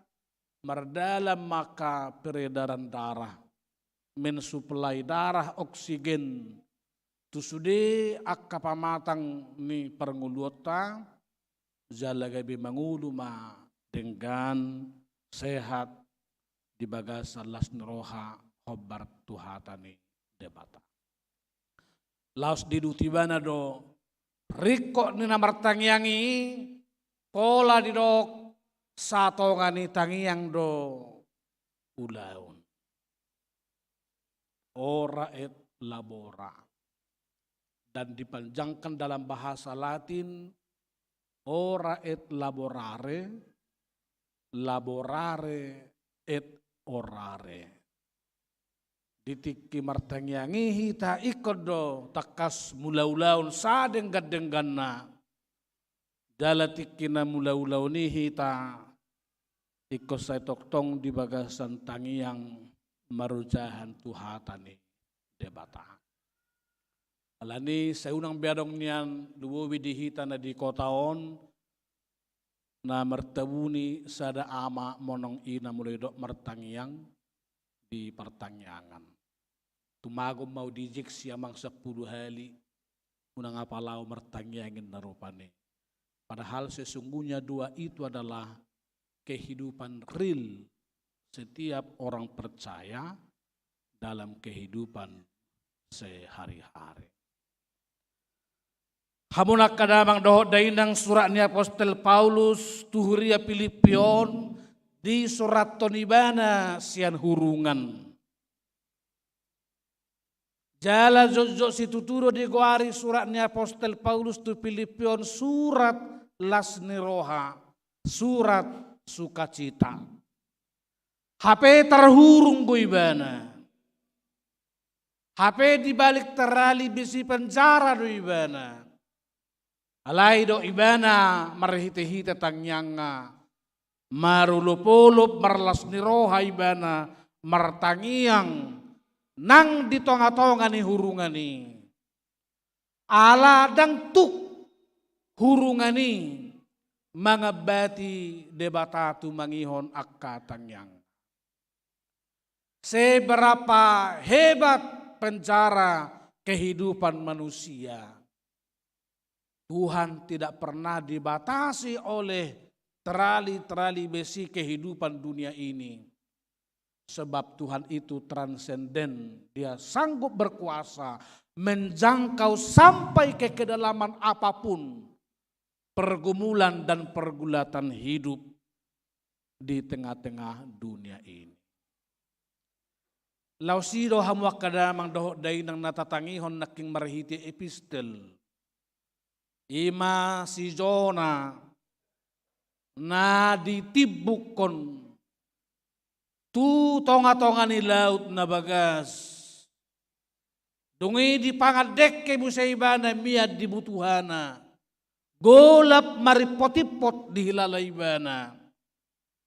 merdalam maka peredaran darah, mensuplai darah oksigen, tusude akka pamatang ni pernguluta, jalagabi manguluma dengan sehat di bagasa las neroha hobar tuhatani debata. Laos didutibana do riko ni namar tangyangi pola di dok satongani tangyang do ulaun. Ora et labora. Dan dipanjangkan dalam bahasa Latin ora et laborare, laborare et orare. Ditiki martangyangi hita ikod do takas mulaulaun sadeng gadengganna. Dalatikina mulaulaun ni hita ikos say toktong di bagasan tangiang marujahan tuhatani debata. Alani sa unang biadong niyan luwi dihita na di kotaon na mertabuni sada ama monong ina mulai dok mertangyang di pertangyangan. Tumagom mau dijik siamang 10 hali unang apalau mertangyangin narupane. Padahal sesungguhnya dua itu adalah kehidupan real setiap orang percaya dalam kehidupan sehari-hari. Hamunak kadamang dohot dainang surat ni Apostel Paulus tuhuria Filipion di surat tonibana sian hurungan. Jala jojo situturo di goari surat ni Apostel Paulus tu Filipion surat las niroha, surat sukacita. HP terhurung goibana. HP dibalik terali bisi penjara doibana. Alay do ibana marhite-hite tangyanga marulupulup marlas niroha ibana martangiang nang ditonga-tonga ni hurungani ala dang tuk hurungani mangabati debatatu mangihon akka tangyang. Seberapa hebat penjara kehidupan manusia, Tuhan tidak pernah dibatasi oleh terali-terali besi kehidupan dunia ini. Sebab Tuhan itu transenden, dia sanggup berkuasa menjangkau sampai ke kedalaman apapun pergumulan dan pergulatan hidup di tengah-tengah dunia ini. Lausido hamuak kadamang dohot day nang natatangihon naking marhiti epistel. Ima si Jona na ditibukon tu tonga-tonga ni laut na bagas. Dungi di pangadek ke busaibana miad dibutuhana. Golap maripotipot di hilalaibana.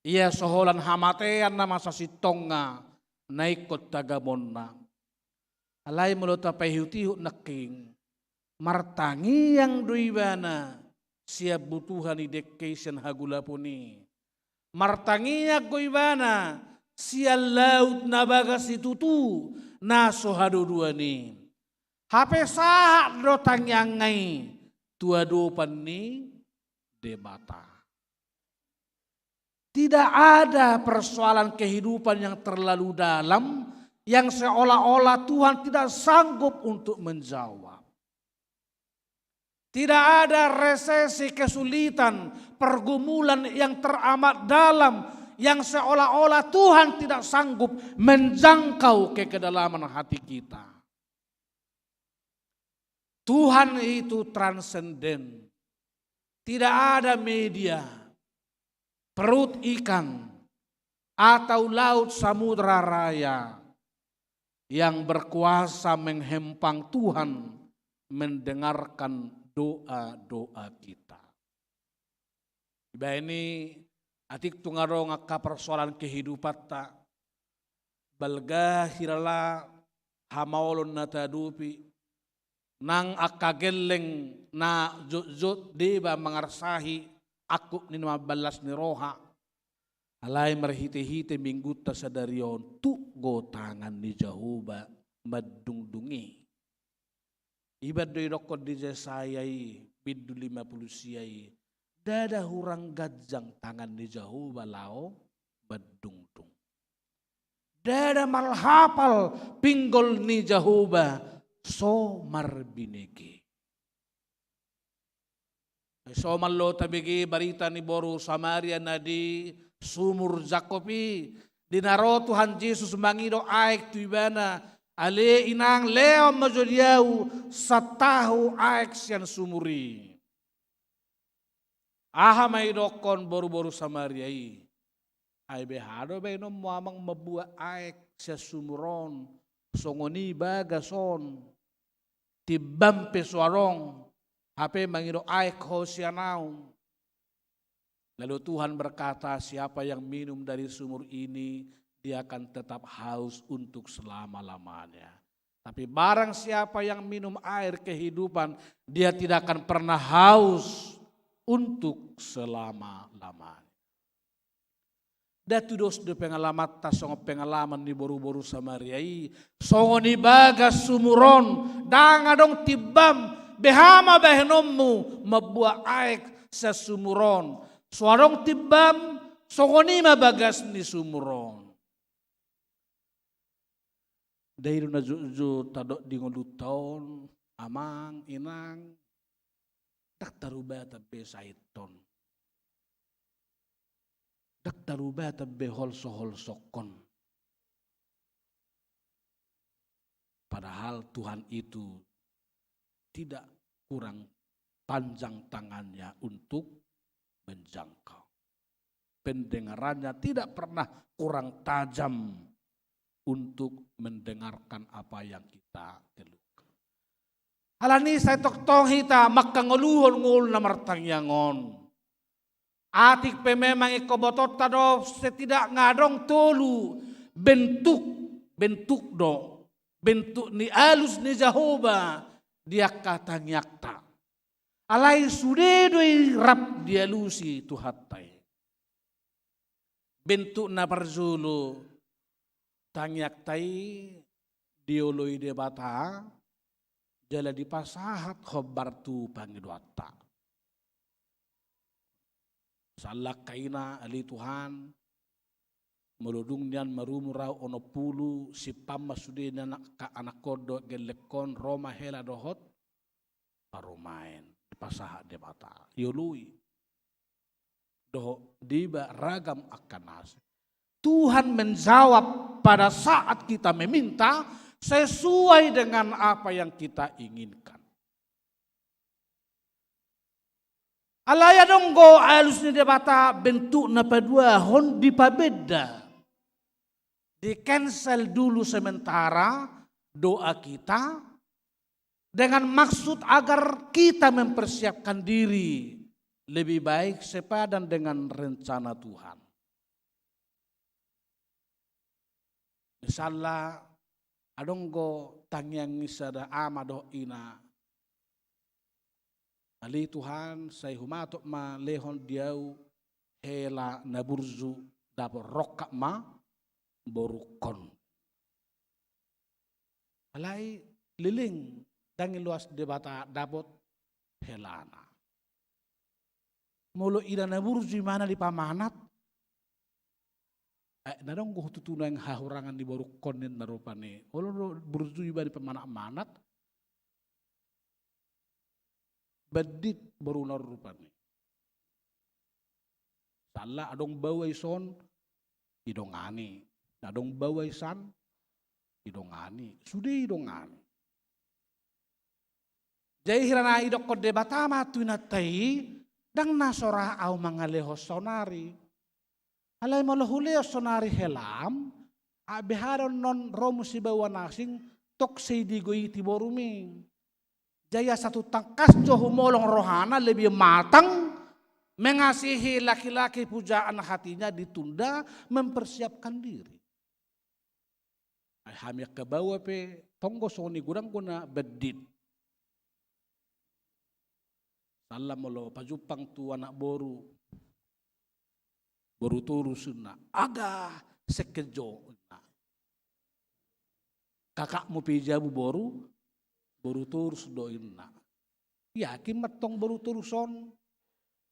Ia soholan hamatean na masa sitonga naikot tagamon na. Alay mulo tapay hiutiho naking. Martangi yang duibana siap butuhan idecation hagula puni. Martangi yang goibana sial laut na bagas itutu na sohado dua ni. Hape sahak do tangyangai tua dopan ni debata. Tidak ada persoalan kehidupan yang terlalu dalam yang seolah-olah Tuhan tidak sanggup untuk menjawab. Tidak ada resesi, kesulitan, pergumulan yang teramat dalam yang seolah-olah Tuhan tidak sanggup menjangkau ke kedalaman hati kita. Tuhan itu transenden. Tidak ada media, perut ikan, atau laut samudra raya yang berkuasa menghempang Tuhan mendengarkan doa-doa kita. Iba ini atik tungarong ka persoalan kehidupan tak balga hirala hamaolon na tadupi nang akageleng na jut deba mangarsahi aku ni 15 ni roha alay marhite-hite mingguta sa darion tu go tangan ni Jehovah madungdungi. Ibad doy rokod di Jesayai bidu 50 siai dada hurang gajang tangan ni Jehovah lao badungdung. Dada malhapal pinggol ni Jehovah so marbinegi. So malo tabigi barita ni Boru Samaria na di sumur Jakobi dinaro Tuhan Yesus mangido aik tuibana ale inang leo majodiau satahu aik sian sumuri. Aha may dokon boru-boru Samaria i. Ay behado ba inom muamang mabua aik siya sumuron. Songoni bagason. Tibam pesuarong. Hape mangido aik ho siya naong. Lalu Tuhan berkata siapa yang minum dari sumur ini dia akan tetap haus untuk selama-lamanya. Tapi barang siapa yang minum air kehidupan, dia tidak akan pernah haus untuk selama-lamanya. Datu dos de pengalaman tasong pengalaman ni boru-boru Samaria i. Songo ni bagas sumuron, dangadong tibam, behama behenommu, mabuah aik sa sumuron. Suarong tibam, songo ni mabagas ni sumuron. Dahil na jo tadok di ngolutaon, amang, inang, tak taruba tabe saiton. Tak taruba tabe holso-holsokon. Padahal Tuhan itu tidak kurang panjang tangannya untuk menjangkau. Pendengarannya tidak pernah kurang tajam untuk mendengarkan apa yang kita keluhkan. Alani saya toktong hita makanguluhon ngul na martangyangon. Atik pe memang ikobotot tado setidak ngadong tolu bentuk ni alus ni Jehovah dia katanyakta. Alai sudedoi rap dia lusi tuhatai. Bentuk na parzulu tangyak tai dioloi de bata jala di pasahat khobar tu pangidwata. Salak kaina ali Tuhan meludung nian marumurau ono pulu si pamasude ka anak kodo gelekon Roma hela dohot parumain di pasahat de bata. Yolui doho diba ragam akan nasi. Tuhan menjawab pada saat kita meminta sesuai dengan apa yang kita inginkan. Alaya donggo alus ni debata bentuk na padua hon dipabeda. Di cancel dulu sementara doa kita dengan maksud agar kita mempersiapkan diri lebih baik sepadan dengan rencana Tuhan. Misalnya adonggo tangyang isada amado ina ali Tuhan say humatok ma lehon diau hela naburzu dapor rokak ma borukon. Alai liling dangin luas debata dapot helana. Molo ida na burju mana di pamanat. Nadong ko tutunan yang hahurangan di borukon nin narupane. Olo burju iba di pamanat-manat. Bedit baru narupane. Salah adong bawai son idongani. Adong bawai san idongani. Sudah idongani. Jadi hirana idok kode batama tuinatai dang nasora au mangaleho sonari. Alai malahuleo sonari helam abeharon non romusi bawa nasing tok seidigoi tiborumi. Jaya satu tangkas johumolong rohana lebih matang. Mengasihi laki-laki pujaan hatinya ditunda, mempersiapkan diri. Hamil ke bawah pe, tonggo soni gurang guna bedit. Salam lo pajupang tu anak boru. Boru turu sunna. Aga sekejo. Kakakmu pijabu boru, boru turu sudoinna. Yakin matong boru turu son.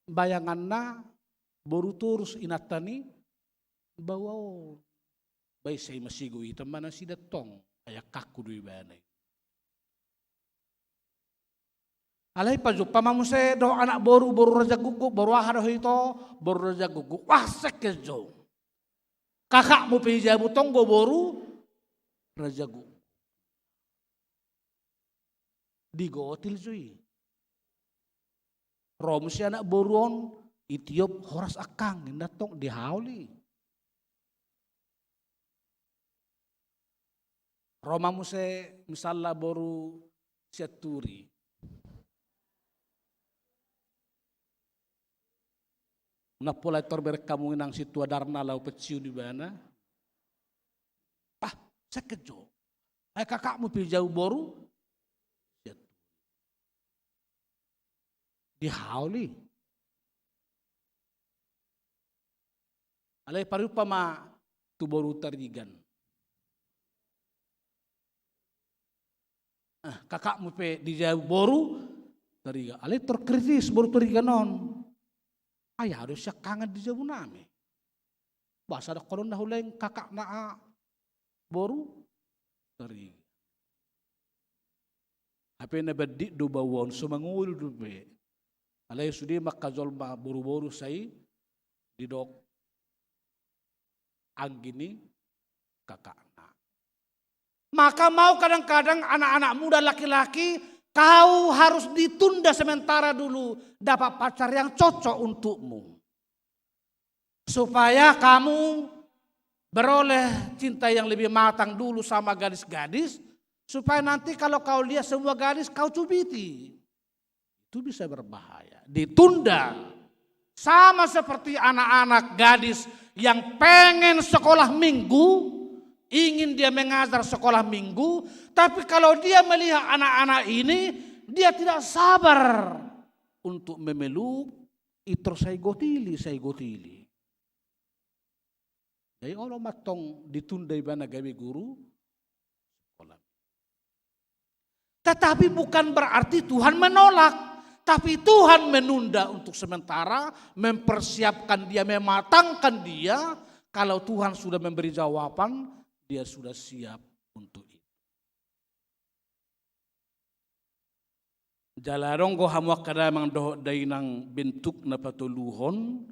Bayangan na boru turus inatani bawa bay say masigo itam mana si datong ayak kaku dui banay. Alay pajuk pamamuse do anak boru raja guguk boru ahado ito boru raja guguk wah sekejo. Kakak mo pijabu tonggo boru raja guguk. Digotil cuy. Rom si anak boruon itiop horas akang datong dihauli. Roma muse misalnya boru siaturi. Napolai torber kamu inang situa darna lau peciu di bana. Pah sekejo. Kakakmu pijau boru. Dihauli. Alai parupama tu boru tarigan. Kakakmu pe dijauh boru tariga. Alai terkritis boru tarigan non. Ayah harus kangen dijauh nami. Bahasa ada koron dahuleng kakak naa boru tariga. Apa na bedik do bawon sumangul do be. Alay sudi makazol ma boru-boru say didok anggini kakakna. Maka mau kadang-kadang anak-anak muda laki-laki kau harus ditunda sementara dulu dapat pacar yang cocok untukmu. Supaya kamu beroleh cinta yang lebih matang dulu sama gadis-gadis. Supaya nanti kalau kau lihat semua gadis kau cubiti. Itu bisa berbahaya. Ditunda. Sama seperti anak-anak gadis yang pengen sekolah minggu. Ingin dia mengajar sekolah minggu. Tapi kalau dia melihat anak-anak ini. Dia tidak sabar. Untuk memeluk. Itu saya gotili. Jadi kalau matong ditunda ibana gawe guru. Tetapi bukan berarti Tuhan menolak. Tapi Tuhan menunda untuk sementara, mempersiapkan dia, mematangkan dia. Kalau Tuhan sudah memberi jawaban, dia sudah siap untuk itu. Jalarong ko hamuak kadamang doh dainang bentuk na patuluhon.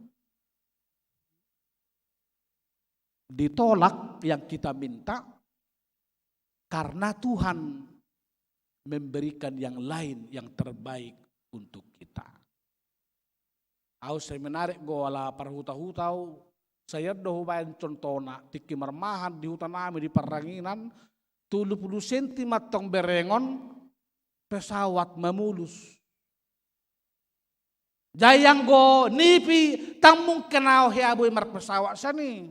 Ditolak yang kita minta, karena Tuhan memberikan yang lain, yang terbaik untuk kita. Saya menarik go ala parhutau-hutau, saya doh bayan contona, tiki marmahan di hutan kami di Paranginan, 30 cm tong berengon, pesawat memulus. Jayang go nipi, tang mungkin au heaboy mar pesawat sani.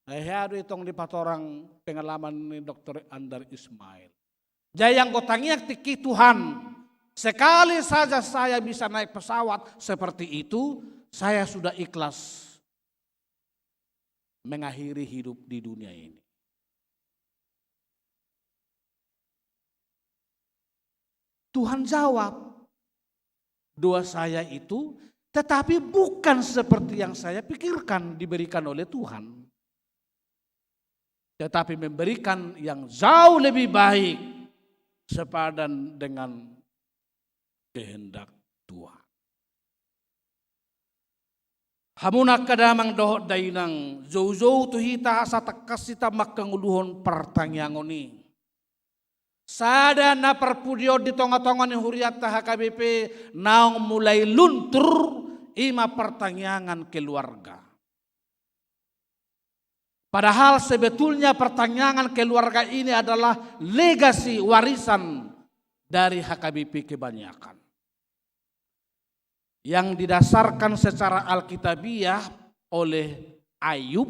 Heado itong di patorang pengalaman ni Dr. Andar Ismail. Jayang go tangiak tiki Tuhan. Sekali saja saya bisa naik pesawat seperti itu, saya sudah ikhlas. mengakhiri hidup di dunia ini. Tuhan jawab, doa saya itu tetapi bukan seperti yang saya pikirkan diberikan oleh Tuhan. Tetapi memberikan yang jauh lebih baik sepadan dengan kehendak Tuhan. Hamunak kadamang dohot dainang jauh-jauh tu hita asa takas kita makanguluhon pertanyaan. Sada na perpudio di tonga-tonga ni huriat HKBP naong mulai luntur ima pertanyaan keluarga. Padahal sebetulnya pertanyaan keluarga ini adalah legasi warisan dari HKBP kebanyakan. Yang didasarkan secara alkitabiah oleh Ayub.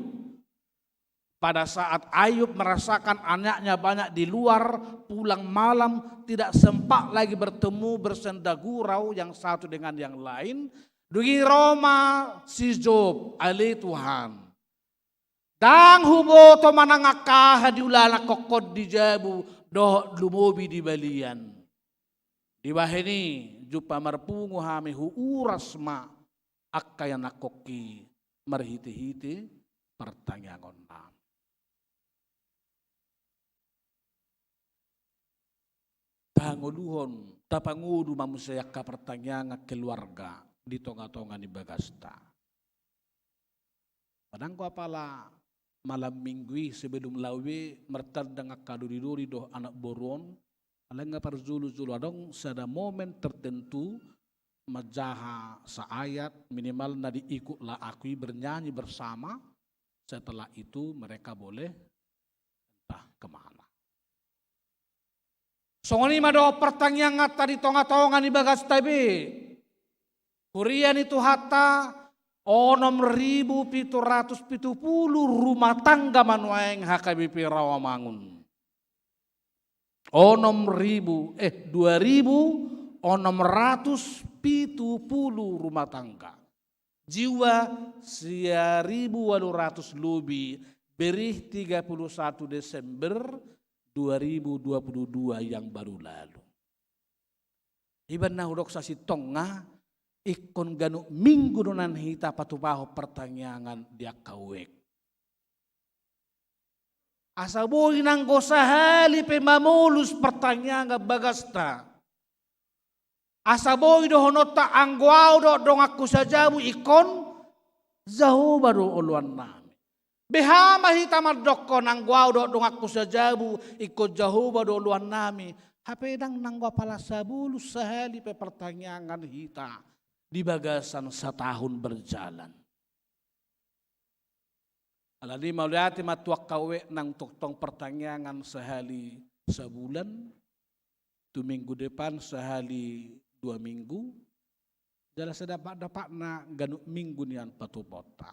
Pada saat Ayub merasakan anaknya banyak di luar, pulang malam tidak sempat lagi bertemu bersenda gurau yang satu dengan yang lain. Dugi Roma si Job ali Tuhan. Dang hubo to manangaka diulala kokod di jabu doh lumobi di balian. Di bahini jupa marpungu hami huuras ma akkaya nakoki marhiti-hiti pertanyaan nam. Panguluhon tapangudu manusia ka pertanyaan keluarga di tonga-tonga ni bagasta. Padang ko apala malam minggu sebelum lawe mertadang akaduri-duri doh anak boron. Alang nga parzulu-zulu adong sada momen tertentu majaha sa ayat minimal na diikut lah akui bernyanyi bersama. Setelah itu mereka boleh entah kemana. Songoni mado pertanyaan nga tadi tonga-tonga ni bagas tabi. Kurian itu hatta 6.770 rumah tangga manuaeng HKBP Rawamangun. 2.670 rumah tangga. Jiwa 1.800 lebih berih 31 Desember 2022 yang baru lalu. Iban na hudok sa sitonga ikon ganu minggu nunan hita patupaho pertanyaan dia kawek. Asaboy nang gosahali pe mamulus pertanyaan bagasta. Asaboy do honota angguau do dong aku sajabu ikon jauh baru uluan nami. Behama hita madokon angguau do dong aku sajabu ikon jauh baru uluan nami. Hapedang nang pala sabulus sahali pe pertanyaan hita di bagasan setahun berjalan. Aladi mauliati matuak kawe nang toktong pertanyaan sehali sebulan, 2 minggu depan sehali 2 minggu, jala sedapat na ganuk minggu nian patupota.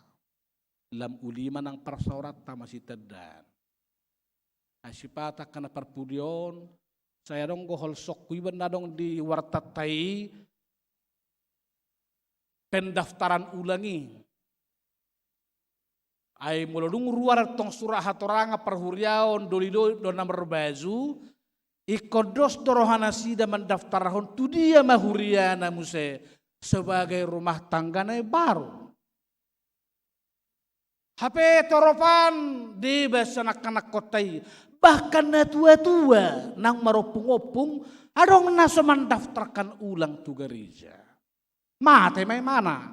Lam ulima nang persaurat masih tedan. Asipata kana perpudion, saya dong gohol sok kuiban na dong di wartatai pendaftaran ulangi. Ay mulodung ruar tong surah hatoranga perhuriaon dolido do nomor baju ikodos dorohana sida mendaftarahon tu dia mahuriana muse sebagai rumah tanggana baru. HP toropan di besanak-anak kotai bahkan na tua-tua nang maropung-opung adong naso mendaftarkan ulang tu gereja. Mate may mana?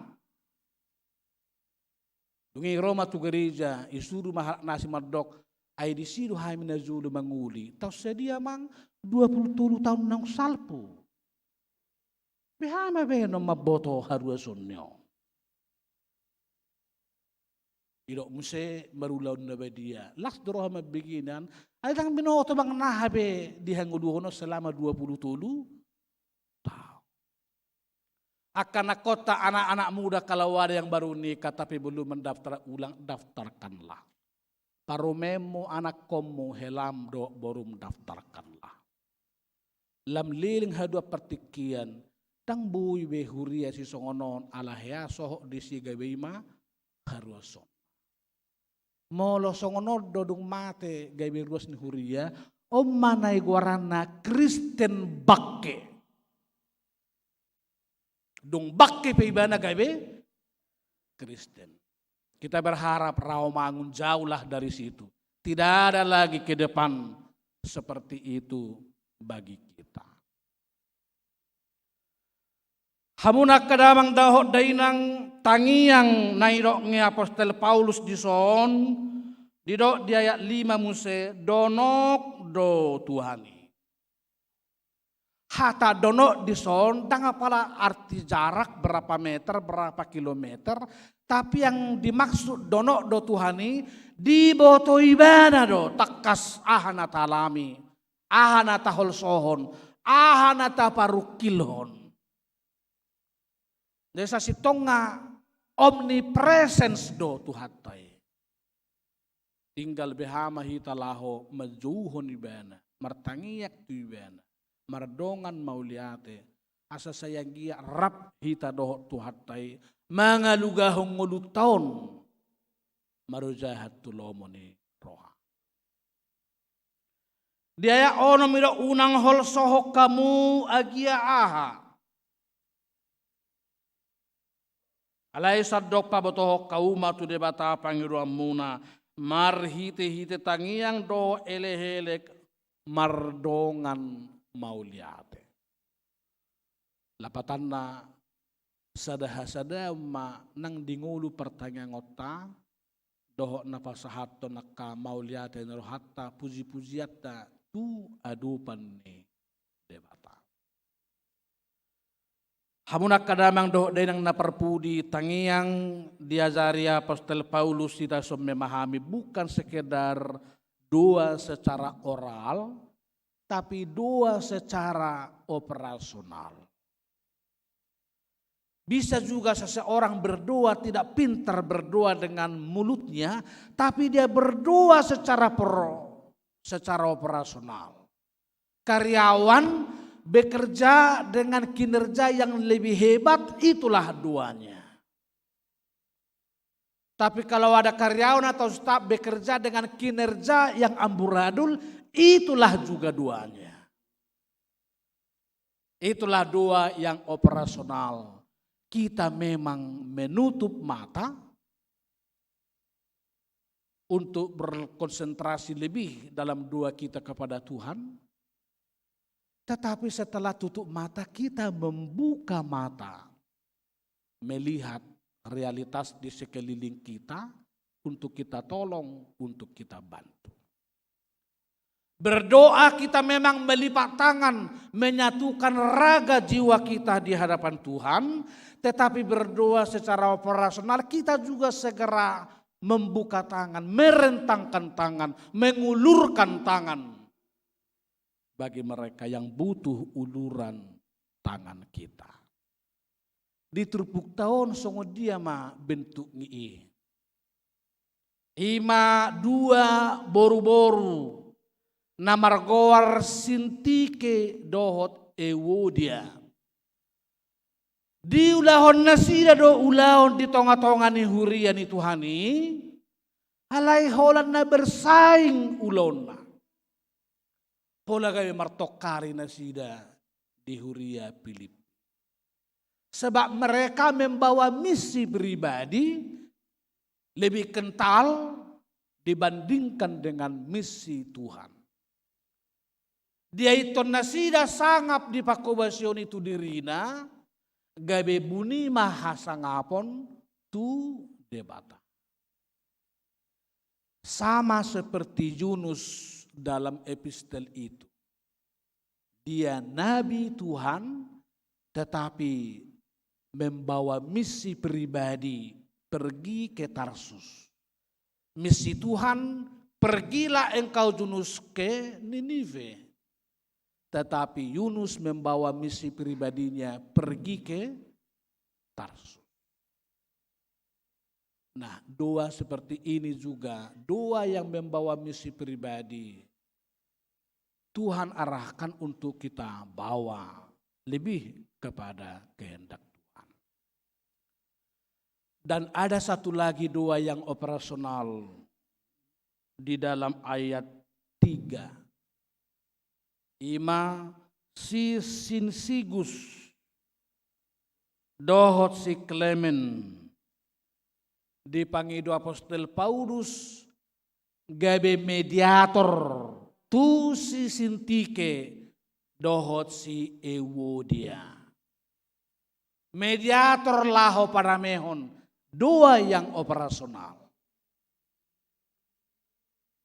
Dungi Roma tu gereja isuru mahal nasi madok ay disidu hay minazulu manguli. Tahu sedia mang 20 tahun nang salpo. Behama beheno maboto haruasonyo. Idok muse marulaw na ba dia. Laks doroha mabiginan ay tang binoto bang nahabe dihanguluhono selama 20 tahun. Akan kota anak-anak muda kalau ada yang baru nikah tapi belum mendaftar ulang, daftarkanlah. Paromemo anak komu helam do borum daftarkanlah. Lam liling hadua pertikian tang bui behuria si songonon alahya soho di si gabeima haruason. Molo songono dodong mate gawe ruas ni huria. Om manai guarana Kristen bakke. Dong bakke pe ibana gawe Kristen. Kita berharap Rawamangun jauhlah dari situ. Tidak ada lagi ke depan seperti itu bagi kita. Hamunak kadamang dahot dainang tangiang nairok nge Apostel Paulus di son di ayat 5 muse donok do Tuhani. Hata donok di son tang apalah arti jarak berapa meter berapa kilometer, tapi yang dimaksud donok do Tuhani di boto ibana do takas ahana talami ahana tahol sohon ahana taparukilhon. Desa sitonga omnipresence do Tuhatai. Tinggal behama hita laho majuhon ibana, martangiyak tu ibana, mardongan mauliate, asa sayang gia rap hita do Tuhatai, mangalugahong ngulutaon, marujahat tulomoni roha. Dia ono mira unang hol sohok kamu agia aha. Alai sadok pa botohok kauma tu debata pangiruan muna mar hite tangiang do elehelek mardongan mauliate. Lapatanna sadaha ma nang dingulu pertanyaan ngota dohok napasahato nakka mauliate narohatta puji-pujiatta tu adupan ni debata. Hamunak kadamang doh denang naperpudi tangiang diajari Apostel Paulus kita memahami bukan sekedar doa secara oral, tapi doa secara operasional. Bisa juga seseorang berdoa tidak pintar berdoa dengan mulutnya, tapi dia berdoa secara operasional. Karyawan bekerja dengan kinerja yang lebih hebat, itulah doanya. Tapi kalau ada karyawan atau staf bekerja dengan kinerja yang amburadul, itulah juga doanya. Itulah doa yang operasional. Kita memang menutup mata untuk berkonsentrasi lebih dalam doa kita kepada Tuhan. Tetapi setelah tutup mata kita membuka mata, melihat realitas di sekeliling kita untuk kita tolong, untuk kita bantu. Berdoa kita memang melipat tangan, menyatukan raga jiwa kita di hadapan Tuhan, tetapi berdoa secara operasional kita juga segera membuka tangan, merentangkan tangan, mengulurkan tangan. Bagi mereka yang butuh uluran tangan kita. Di terpuk tahun songo dia ma bentuk ngi. Ima dua boru-boru namargoar sintike dohot ewodia. Di ulahon nasida do ulahon di tonga-tonga ni hurian itu Tuhani. Alai holan na bersaing ulon na. Pola kami martokari nasida di Huria Pilip. Sebab mereka membawa misi pribadi lebih kental dibandingkan dengan misi Tuhan. Dia itu nasida sangap di pakobasion itu dirina, gabe buni mahasangapon tu debata. Sama seperti Yunus dalam epistel itu. Dia nabi Tuhan tetapi membawa misi pribadi pergi ke Tarsus. Misi Tuhan, pergilah engkau Yunus ke Ninive. Tetapi Yunus membawa misi pribadinya pergi ke Tarsus. Nah, doa seperti ini juga, doa yang membawa misi pribadi, Tuhan arahkan untuk kita bawa lebih kepada kehendak Tuhan. Dan ada satu lagi doa yang operasional, di dalam ayat 3. Ima si sinsigus dohot si Clement dipangido apostol Paulus gabe mediator tu si sintike dohot si Ewodia. Mediator laho paramehon, dua yang operasional.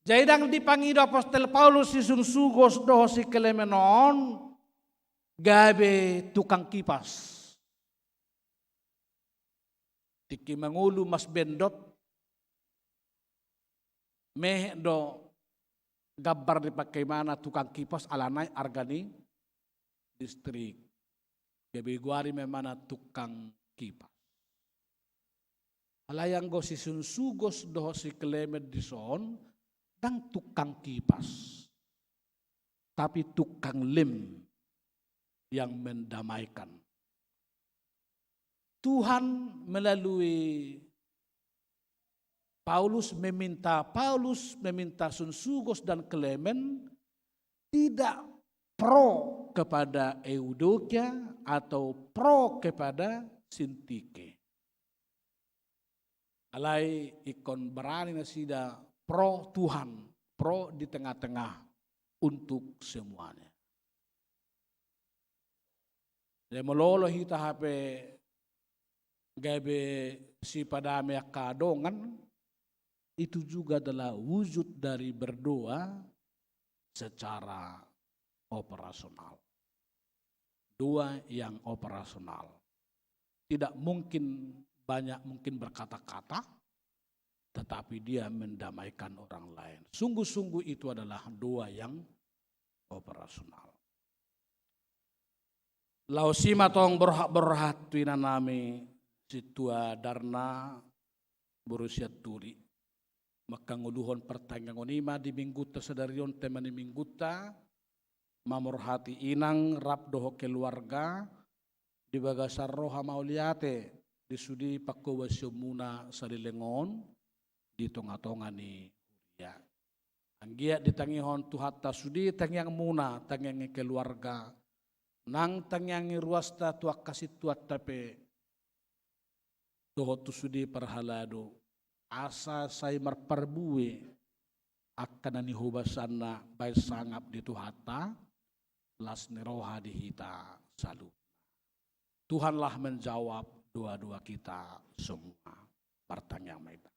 Jaidang dipangido apostol Paulus si sunsugos dohot si Clemenon gabe tukang kipas. Tiki mangulu mas bendot meh do gambar dipakai mana tukang kipas alanai argani distrik. Gabi guari memana tukang kipas. Alayang go si sunsugos do si Clement dison dang tukang kipas. Tapi tukang lem yang mendamaikan. Tuhan melalui Paulus meminta Sunsugos dan Clement tidak pro kepada Eudokia atau pro kepada Sintike. Alai ikon berani nasida pro Tuhan, pro di tengah-tengah untuk semuanya. Dia melolo hita HP gabe si padame kadongan itu juga adalah wujud dari berdoa secara operasional. Doa yang operasional. Tidak mungkin mungkin berkata-kata, tetapi dia mendamaikan orang lain. Sungguh-sungguh itu adalah doa yang operasional. Lausima tong berhat nami situa darna berusia turi. Maka nguluhon pertanyaan ima di mingguta sedarion temani mingguta mamurhati inang rap doho keluarga di bagasar roha mauliate di sudi pakko wasyumuna salilengon di tonga-tonga ni ya. Anggia ditangihon tuhatta sudi tangyang muna tangyang keluarga nang tangyang ruasta tuak kasih tuat tape doho tu sudi perhalado asa say marparbue akan ni hubasana bay sangap di tuhata las neroha di hita salu. Tuhanlah menjawab doa-doa kita semua. Pertanyaan mereka.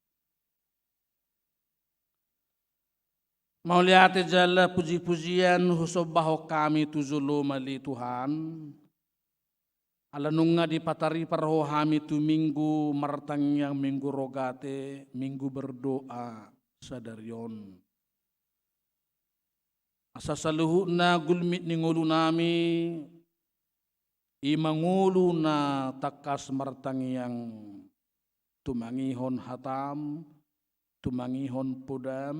Mau lihat jalla puji-pujian husobaho kami tuzulu mali Tuhan. Alanunga di patari parhohami tu minggu martangyang minggu rogate minggu berdoa sadarion. Asa saluhuna gulmit ni ngulu nami imangulu na takas martangyang tumangihon hatam, tumangihon podam,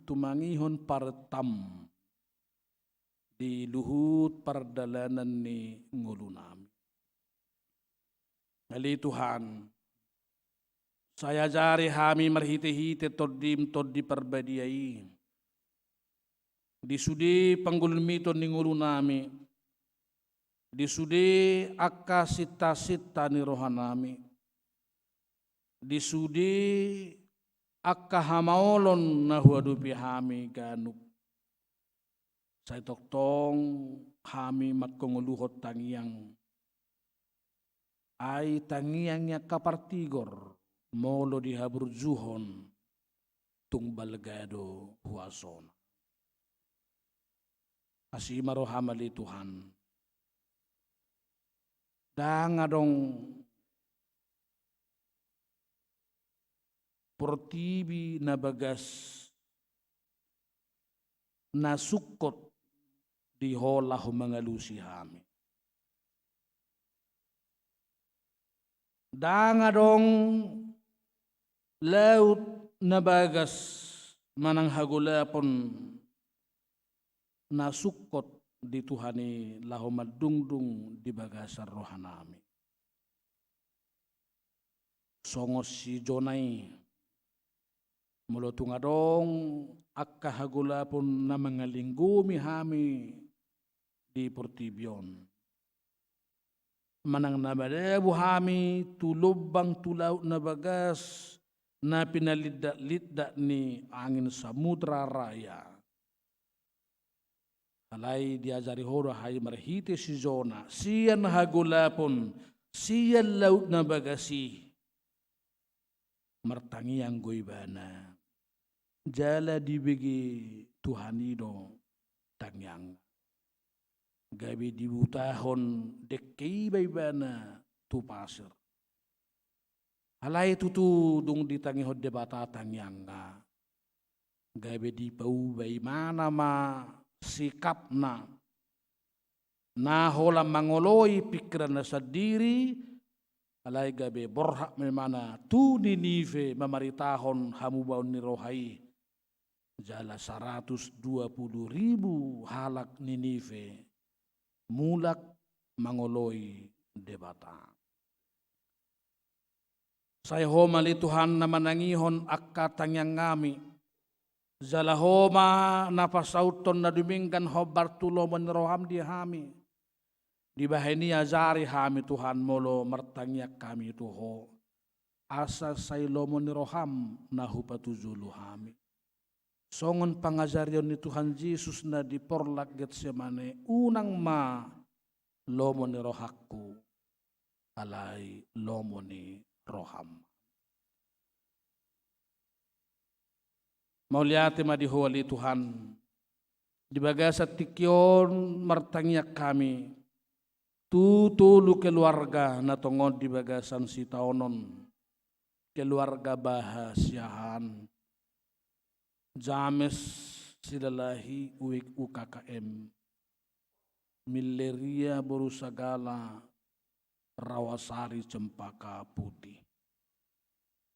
tumangihon partam di luhut pardalanan ni ngulu nami. Ngali Tuhan, saya jari hami marhite-hite toddi perbadiai. Di sudi panggulmito ni ngulu nami, di sudi akka sita-sita ni rohanami, di sudi akka hamaolon na huadupi hami ganuk. Saya toktong hami matkonguluhot tangyang ay tangiangnya kapartigor molo di haburjuhon tung balgado huason. Asimaro hamali Tuhan. Dangadong portibi na bagas na sukot di holah mangalusi hami. Dangadong laut na bagas manang hagulapon na sukot di Tuhani laho madungdung di bagasar rohanami. Songos si Jonai Mula tungadong akka hagula pun na mangalinggumi hami di Portibyon. Manang nabadabu hami tulubang tulaw na bagas na pinalidda-lidda ni angin samudra raya. Alay diajari horo hay marhiti si Jona, siyan hagulapon, siyan laut na bagasi, martangi ang goybana, jala dibigi Tuhanido tangyang. Gabi dibutahon dekay baybana tu pasir. Alay tutu dung ditangihod debata tangyang nga. Gabi di pau baymana ma sikap na hola mangoloy pikiran na sa diri. Alay gabi borhak memana tu Ninive mamaritahon hamubaon ni rohai. Jala 120,000 halak Ninive mulak mangoloy debata. Saya homali Tuhan na manangihon akka tangyang ngami. Zalahoma napasauton na duminggan hobar tulo menroham di hami. Di bahini azari hami Tuhan molo martangyak kami tuho. Asa saylo meniroham na hupatuzulu hami. Songon pangajarion ni Tuhan Yesus na di porlak Getsemane unang ma lomo ni rohakku alay lomo ni roham. Mauliati madihuali Tuhan di bagasat tikyon martangyak kami tutulu keluarga na tongod di bagasan si taonon keluarga bahasyahan James silalahi uik UKKM Milleria Borusagala Rawasari Cempaka Putih.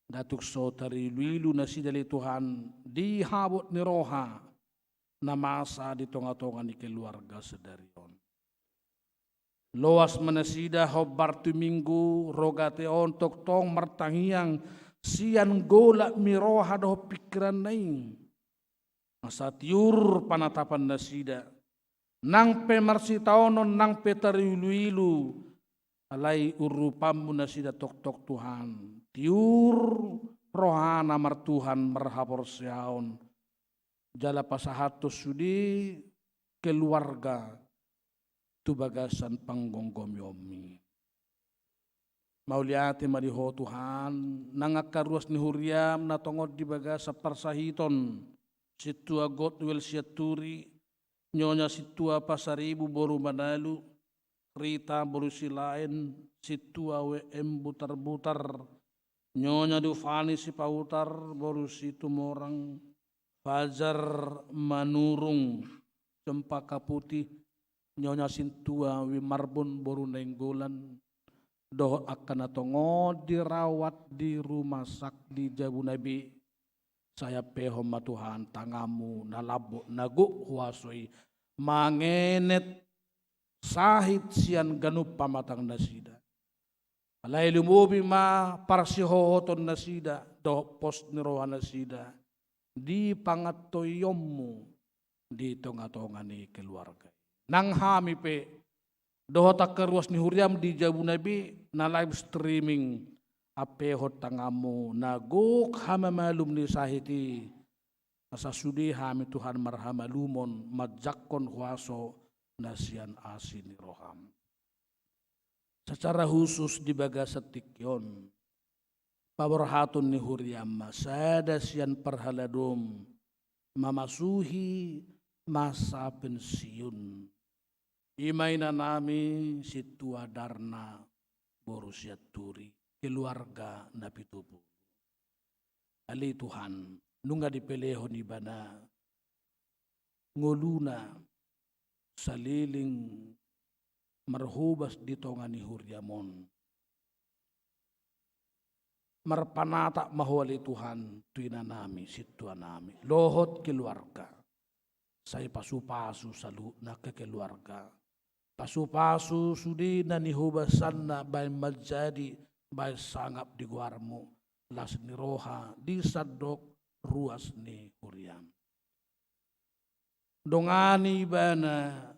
Datuk sotari luilu na sidali Tuhan dihabot ni roha na masa di tonga-tonga ni keluarga sedarion. Loas manasida hobar tuminggu rogateon toktong martangiang sian golak miroha doh pikiran naing. Masa tiur panatapan nasida nang pemarsi taonon nang petariluilu alai urupamu nasida tok-tok Tuhan tiur rohana martuhan merhapor siaon jala pasahatos sudi keluarga tu bagasan panggonggom yomi. Mauliati mariho Tuhan nangakaruas ni huriam na tongod di bagasa parsahiton situa Godwell Siaturi, nyonya situa Pasaribu Boru Manalu, Rita Boru Silain, situa WM Butar-Butar, nyonya Dufani si Pautar, Boru si Tumorang, Fajar Manurung, Cempaka Putih, nyonya Sintua Wimarbon Boru Nenggolan, doh akan atongo dirawat di rumah sak di Jabu Nabi. Saya pehom Tuhan tangamu nalabo nagu huasoi mangenet sahit sian ganup pamatang nasida. Alay lumubi ma parsihohoton nasida do post nirohan nasida di pangatoyommu di tonga-tonga ni keluarga. Nang hami pe doho takkeruas ni huriam di Jabu Nabi na live streaming apehot tangamu naguk hamamalum ni sahiti asasudi hami Tuhan marhamalumon madjakon huaso nasian asin roham. Secara khusus di bagasat tikyon paborhatun ni huriam masada sian perhaladum mamasuhi masa pensiun imaina nami situa Darna Borusiaturi keluarga napi tubuh. Ali Tuhan, nunga dipelehon ibana, ngoluna saliling marhubas di tongani huriamon. Marpanata mahwali Tuhan, tuina nami, situa nami. Lohot keluarga. Saya pasu-pasu salu na ke keluarga. Pasu-pasu sudi na nihubasan na bay majadi bay sangap di guarmo las ni roha di sadok ruas ni Uriam. Dongani bana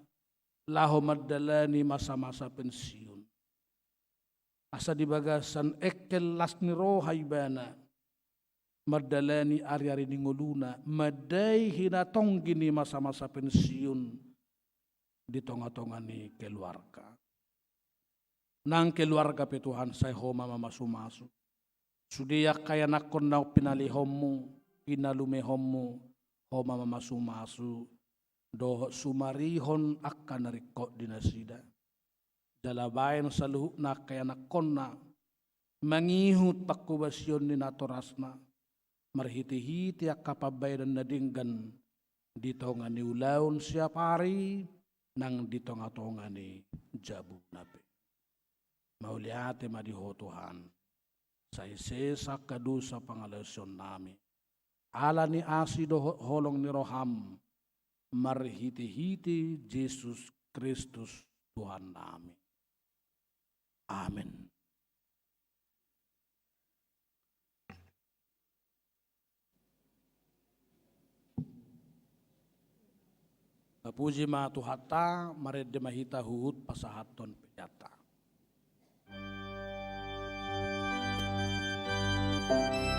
laho madalani masa-masa pensiun. Asa di bagasan ekel las ni rohay bana madalani ari-ari ni nguluna madai hinatong gini masa-masa pensiun di tonga-tonga ni keluarga. Nang keluarga pe Tuhan saya homa mamasu-masu. Sudia kaya nakon na pinalihommu, pinalumehommu, homa mamasu-masu. Do sumarihon akan narikot dinasida. Dalabayan sa luhuk na kaya nakon na mangihut pakubasyon ni natorasna. Marhiti-hiti akapabayan na dinggan dito nga ni ulaon siya pari nang dito nga to nga ni Jabu nape. Mauliate madiho Tuhan. Sa isesa kadusa pangalasyon nami. Ala ni asido holong ni Roham. Marhiti-hiti Yesus Kristus Tuhan nami. Amin. Kapuji ma tuhata maredde mahita huhut pasahaton pejata. Thank you.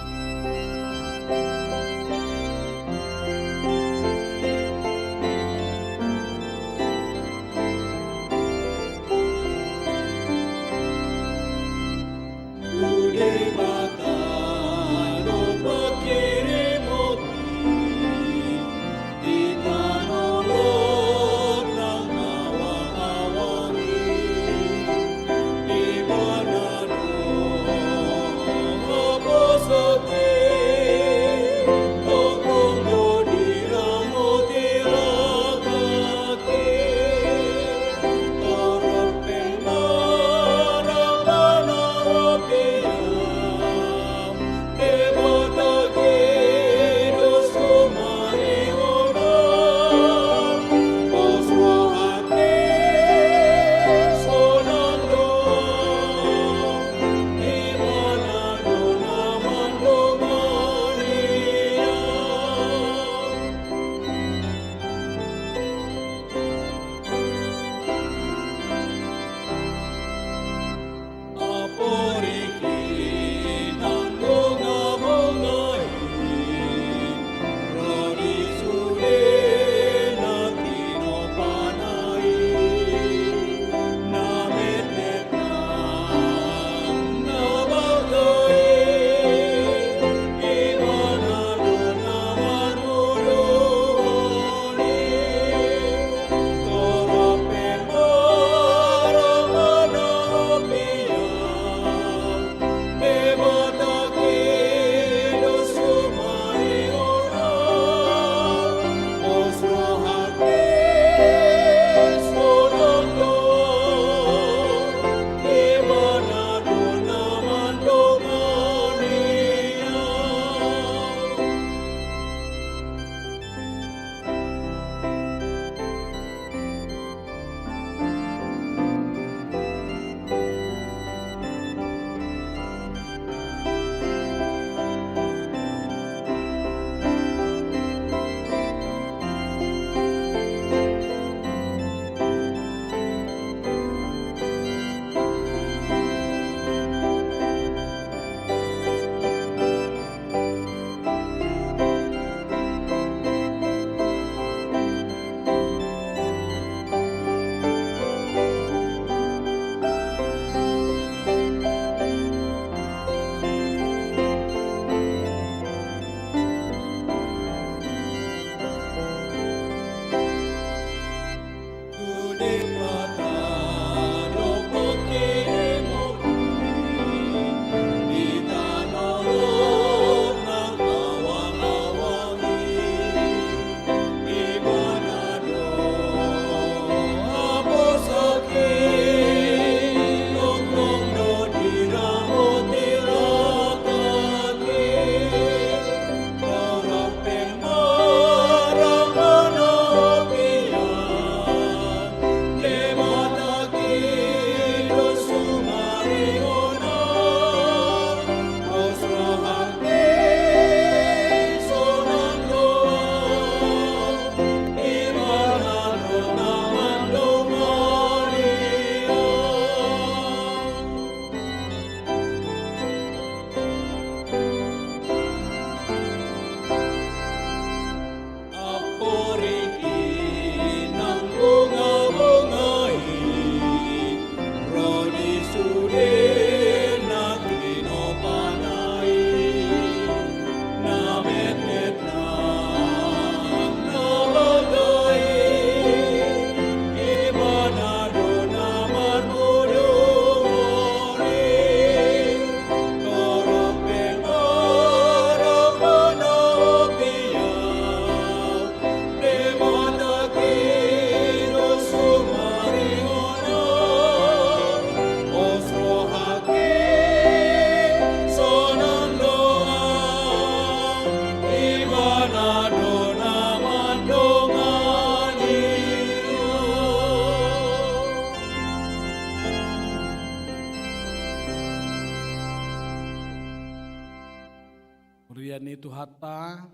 Riani tu hata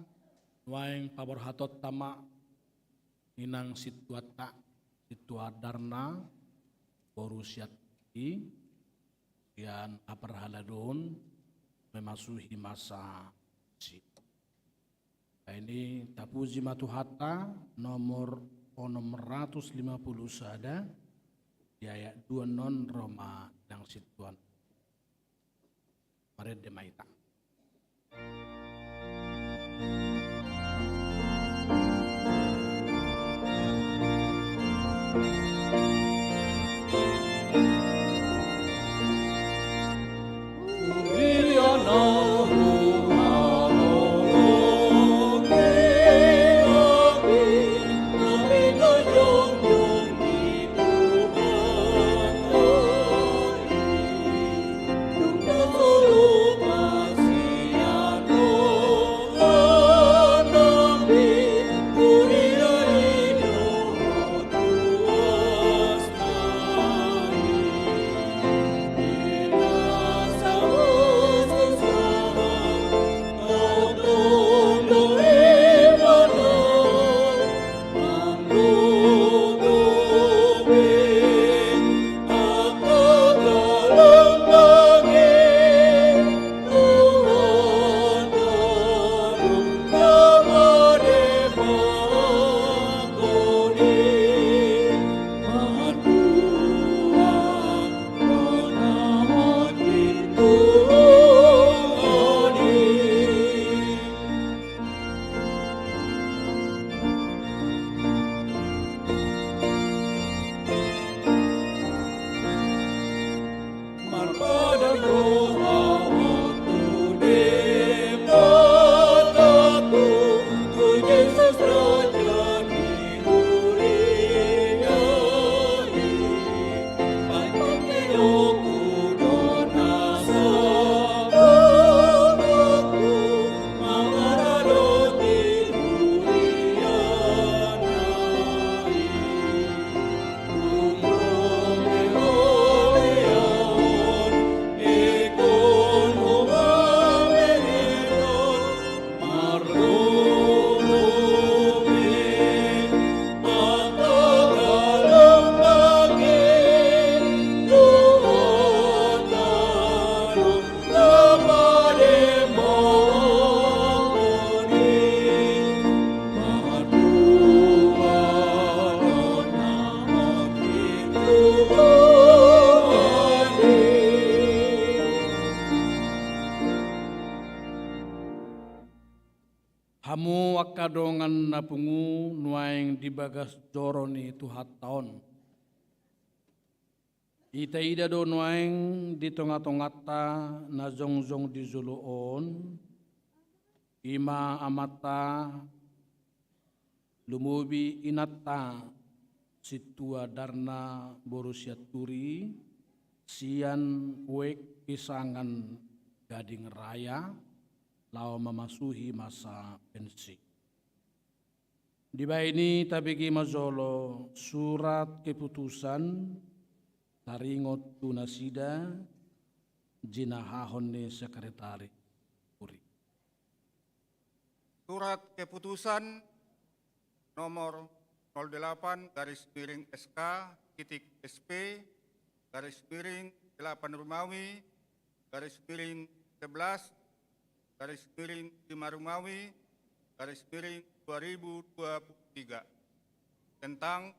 waeng pabor hatot tama inang situata darna borusiat yan aparhaladon memasuhi masa si. Ini tapuji matuhata nomor 650 sada di ayat 2 non Roma yang situan. Mari demaita. Hamu wakadongan napungu nuaing dibagas joroni tuhat taon. Ita ida do nuaing di tonga-tongata na zong-zong di zuluon. Ima amata lumubi inata situa darna borusia turi. Sian wek pisangan gading raya. Lau memasuhi masa pensi. Di ini tabigi mazolo surat keputusan taringot tunasida jinahahonne sekretari Puri. Surat keputusan nomor 08/SK/SP/8 Romawi /11 /5 Romawi /2023 tentang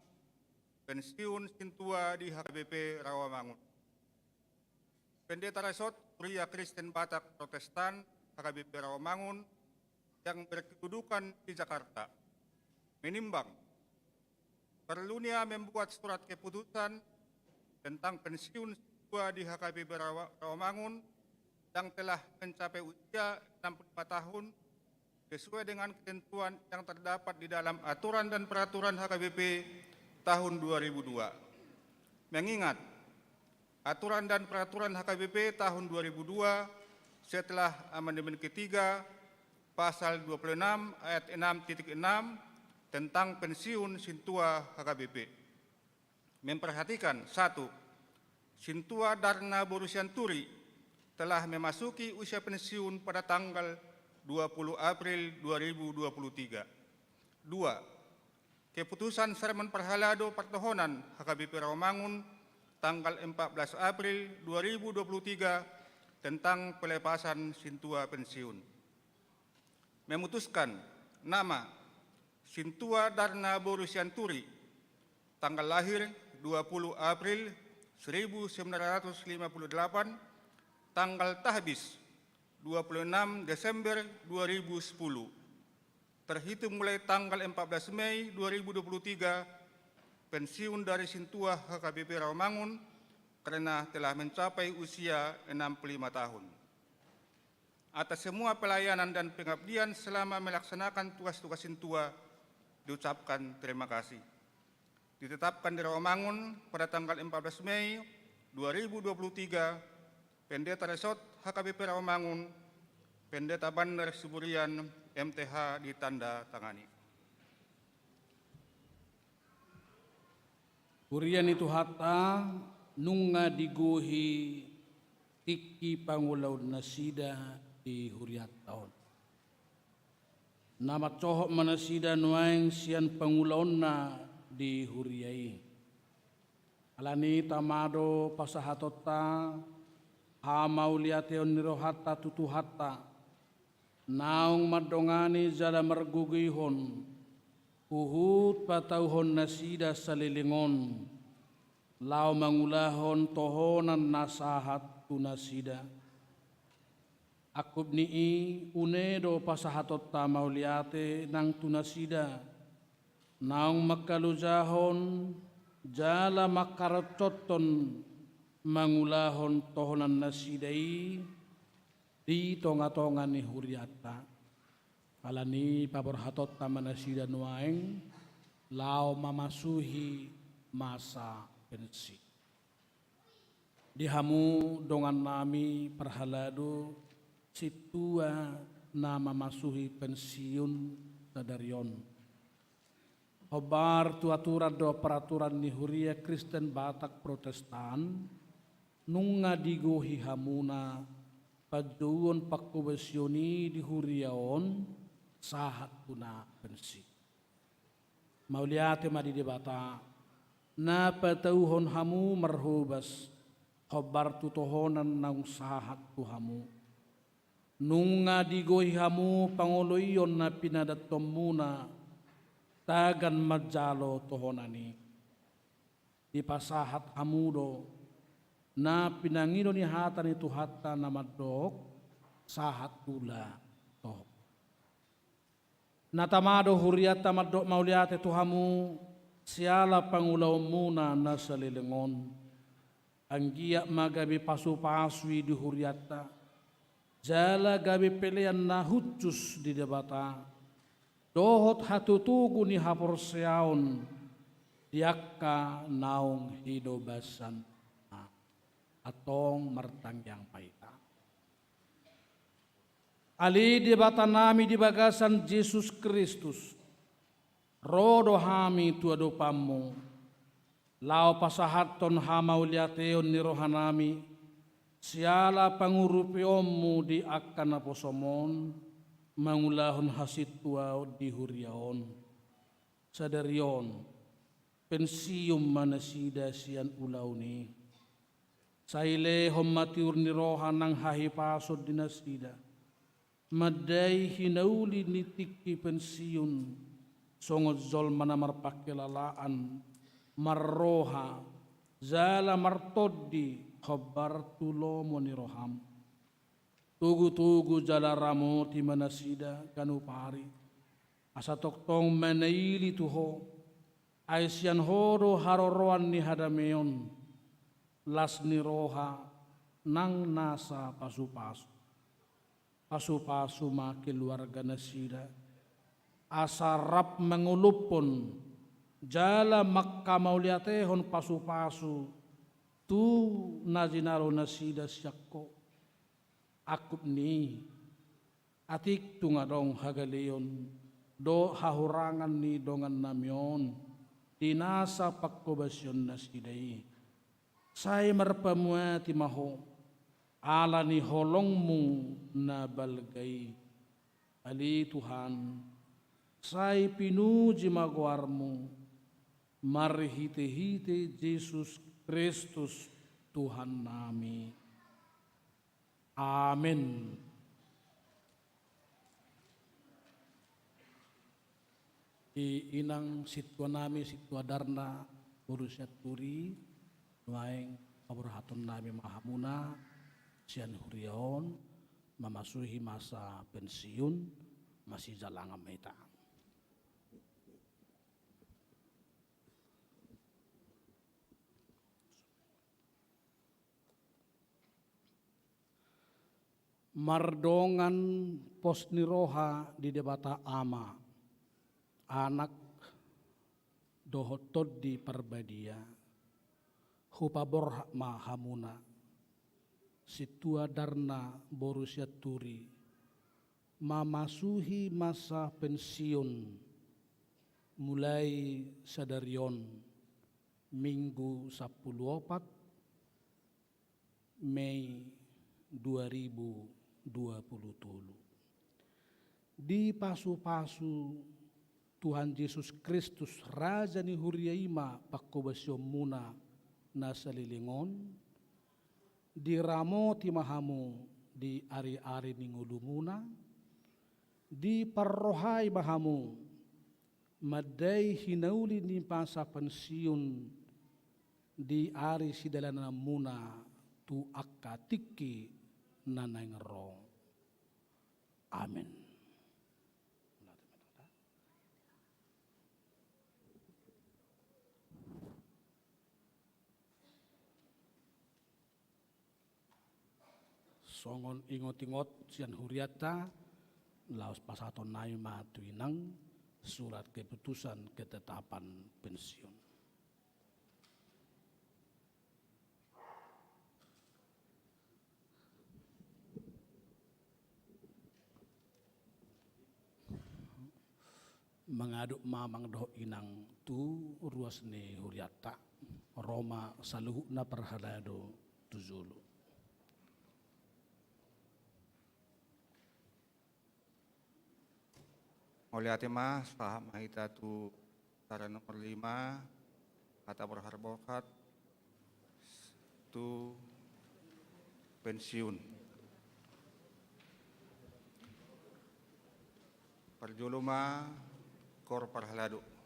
pensiun sintua di HKBP Rawamangun. Pendeta Resort Pria Kristen Batak Protestan HKBP Rawamangun yang berkedudukan di Jakarta menimbang perlunya membuat surat keputusan tentang pensiun sintua di HKBP Rawamangun yang telah mencapai usia 65 tahun sesuai dengan ketentuan yang terdapat di dalam aturan dan peraturan HKBP tahun 2002. Mengingat aturan dan peraturan HKBP tahun 2002 setelah amandemen ketiga pasal 26 ayat 6.6 tentang pensiun sintua HKBP memperhatikan 1. Sintua Darna Borusian Turi telah memasuki usia pensiun pada tanggal 20 April 2023. 2. Keputusan Sermen Perhalado Pertohonan HKBP Rawamangun tanggal 14 April 2023 tentang pelepasan Sintua pensiun. Memutuskan nama Sintua Darna Borusianturi, tanggal lahir 20 April 1958, tanggal tahbis 26 Desember 2010. Terhitung mulai tanggal 14 Mei 2023, pensiun dari Sintua HKBP Rawamangun karena telah mencapai usia 65 tahun. Atas semua pelayanan dan pengabdian selama melaksanakan tugas-tugas Sintua, diucapkan terima kasih. Ditetapkan di Rawamangun pada tanggal 14 Mei 2023, Pendeta Resort HKBP Rawamangun, Pendeta Banner Suburian MTH ditanda tangani. Hurian itu hatta nunga diguhi tiki pangulaud nasida di huriat tahun. Nama cohok manasida nuaing sian pangulauna di huriai. Alani tamado pasahatota hamauliateon nirohata tutuhata naung madongani jala mergugihon uhut patauhon nasida salilingon lau mangulahon tohonan nasahat tunasida. Akub nii unedo pasahatot tamauliate nang tunasida naung makalujahon jala makaracoton mangulahon tohonan nasidai di tonga-tonga ni huriata. Alani paborhatot tamanasida nuaeng lau mamasuhi masa pensi. Dihamu dongan nami perhalado situa nama masuhi pensiun tadarion. Hobar tuaturan do peraturan ni huria Kristen Batak Protestan nunga digohi hamuna paduon pakubasioni di huriaon sahat puna pensi. Mauliate madi debata na patauhon hamu merhubas hobar tutohonan naung sahat tu hamu. Nunga digohi hamu pangoloyon na pinadat tomuna tagan majalo tohonani. Di pasahat hamudo na pinangido ni hata ni tuhata na madok sahat tula toh. Natamado huriata madok mauliate tuhamu siala pangulaw muna na salilingon. Anggiya magabi pasu-pasui di huriata. Jala gabi pelean na hucus di debata. Dohot hatutugu ni haporseaon. Diakka naung hidobasan. Atong martangyang paita. Ali debata nami di bagasan Yesus Kristus. Rodo hami tuado pammo. Lao pasahaton hamauliateon ni rohanami. Siala pangurupi ommu di akan aposomon mangulahon hasit tua di huriaon sadarion pensium manasida sian ulauni saile hommatiur ni rohan nang hahipasod dinasida madai hinauli nitiki pensiun songot zol manamar pakelalaan marroha zala martoddi khabar tulo moniroham tugu-tugu jala ramo ti manasida kanu pari asa toktong manaili tuho aisian horo haroroan ni hadameon las ni roha nang nasa pasu-pasu ma keluarga nasida asarap mengulupon jala makka mauliatehon pasu-pasu tu najinaro nasida syakko akub ni atik tungadong hagaleon do hahurangan ni dongan namyon dinasa pakkobasyon nasidai say marpamuati maho ala ni holongmu na balgay Ali Tuhan, sai pinuji maguarmu, marhite-hite Yesus Kristus Tuhan nami. Amin. Inang sitwa nami sitwa darna urusyat turi laeng kaburhaton nami mahamuna sian hurion memasuki masa pensiun masih jalangan meta. Mardongan posniroha di debata ama anak dohotod di perbadia hupabor mahamuna situa darna borusia turi memasuki masa pensiun mulai sadarion Minggu 14 Mei 2020 di pasu-pasu Tuhan Yesus Kristus Raja ni huriaima pakobasyo muna nasalilingon di ramo ti mahamu di ari-ari ni ngulumuna di parrohai mahamu madai hinauli ni pasa pensiun di ari sidalana muna tu akatiki nanay ngero. Amen. Songon ingot-ingot sian huriata laos pasaton nai matuinang surat keputusan ketetapan pensiun. Mengaduk mamang doh inang tu ruas ni huriata Roma saluhukna perhalado tuzulu. Oleh atema paham mahita tu cara nomor 5 kata berharbokat tu pensiun. Perjuluma kor parhalado.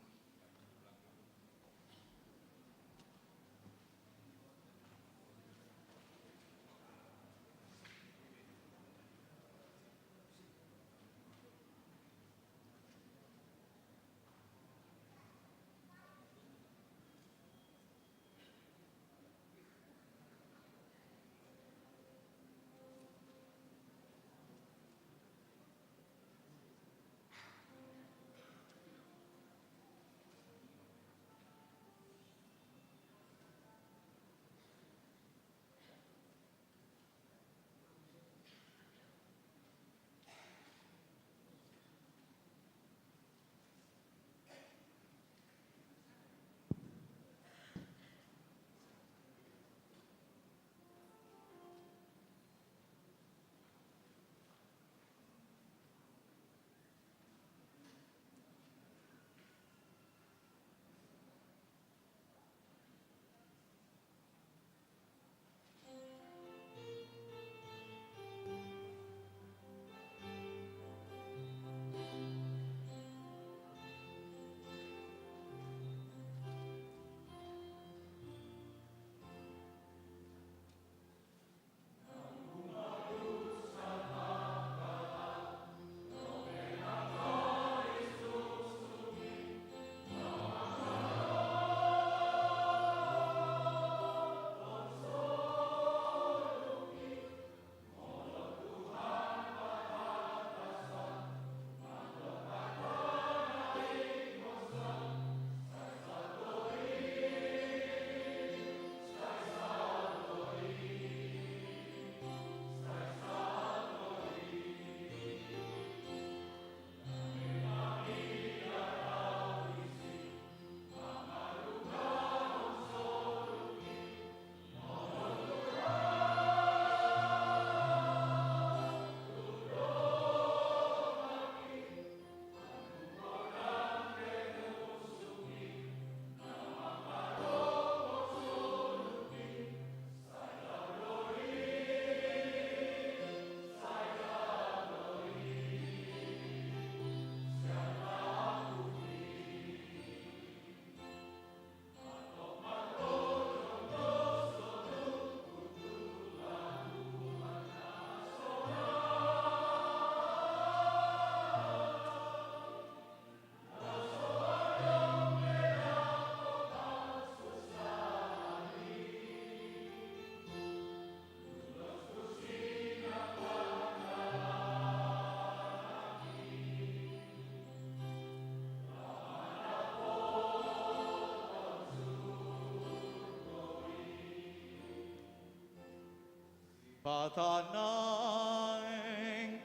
Tatanaing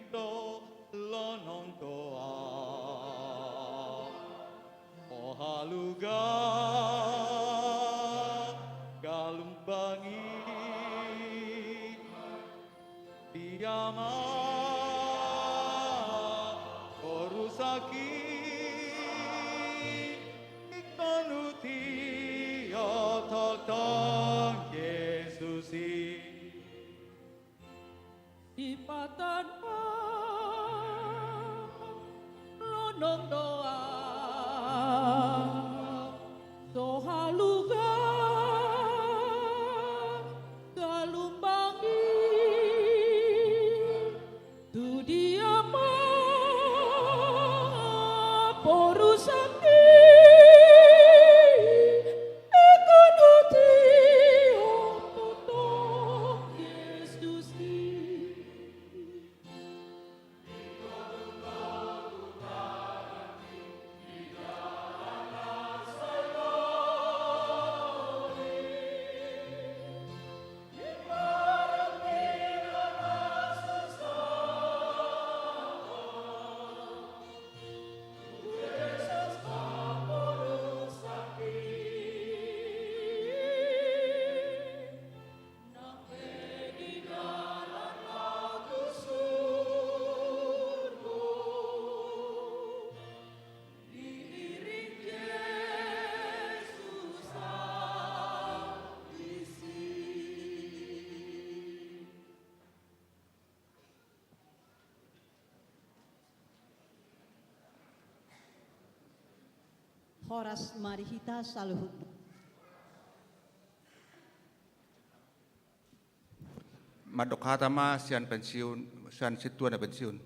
do lonong doa O haluga galumbangi Diama korusaki Ikonuti ototong Yesusi Ipatan lonong doa doha luga galumbangi tu diama porusaki ikonuti ototong Yesusi Horas marihita saluhut. Madok hatama sian pensiun, sian situan na pensiun.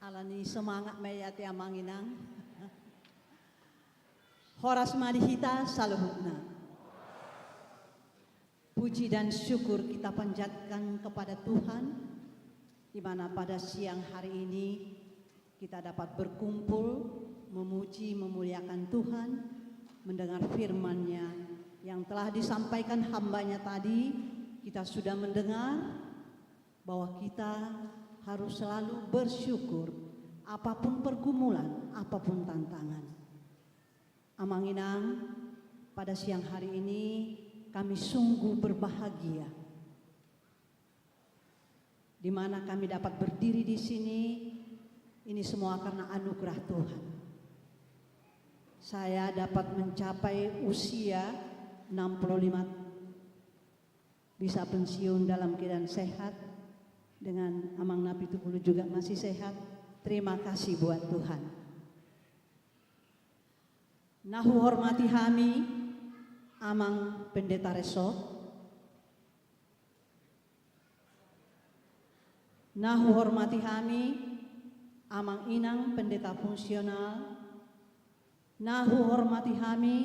Alani semangat mayati amanginang. Horas marihita saluhutna. Puji dan syukur kita panjatkan kepada Tuhan, di mana pada siang hari ini kita dapat berkumpul, memuji, memuliakan Tuhan, mendengar firman-Nya yang telah disampaikan hamba-Nya tadi. Kita sudah mendengar bahwa kita harus selalu bersyukur, apapun pergumulan, apapun tantangan. Amanginang, pada siang hari ini kami sungguh berbahagia, di mana kami dapat berdiri di sini. Ini semua karena anugerah Tuhan. Saya dapat mencapai usia 65, bisa pensiun dalam keadaan sehat, dengan Amang Napi Tukulu juga masih sehat. Terima kasih buat Tuhan. Nahu hormati kami Amang Pendeta Resort, nahu hormati kami Amang Inang Pendeta Fungsional, nahu hormati kami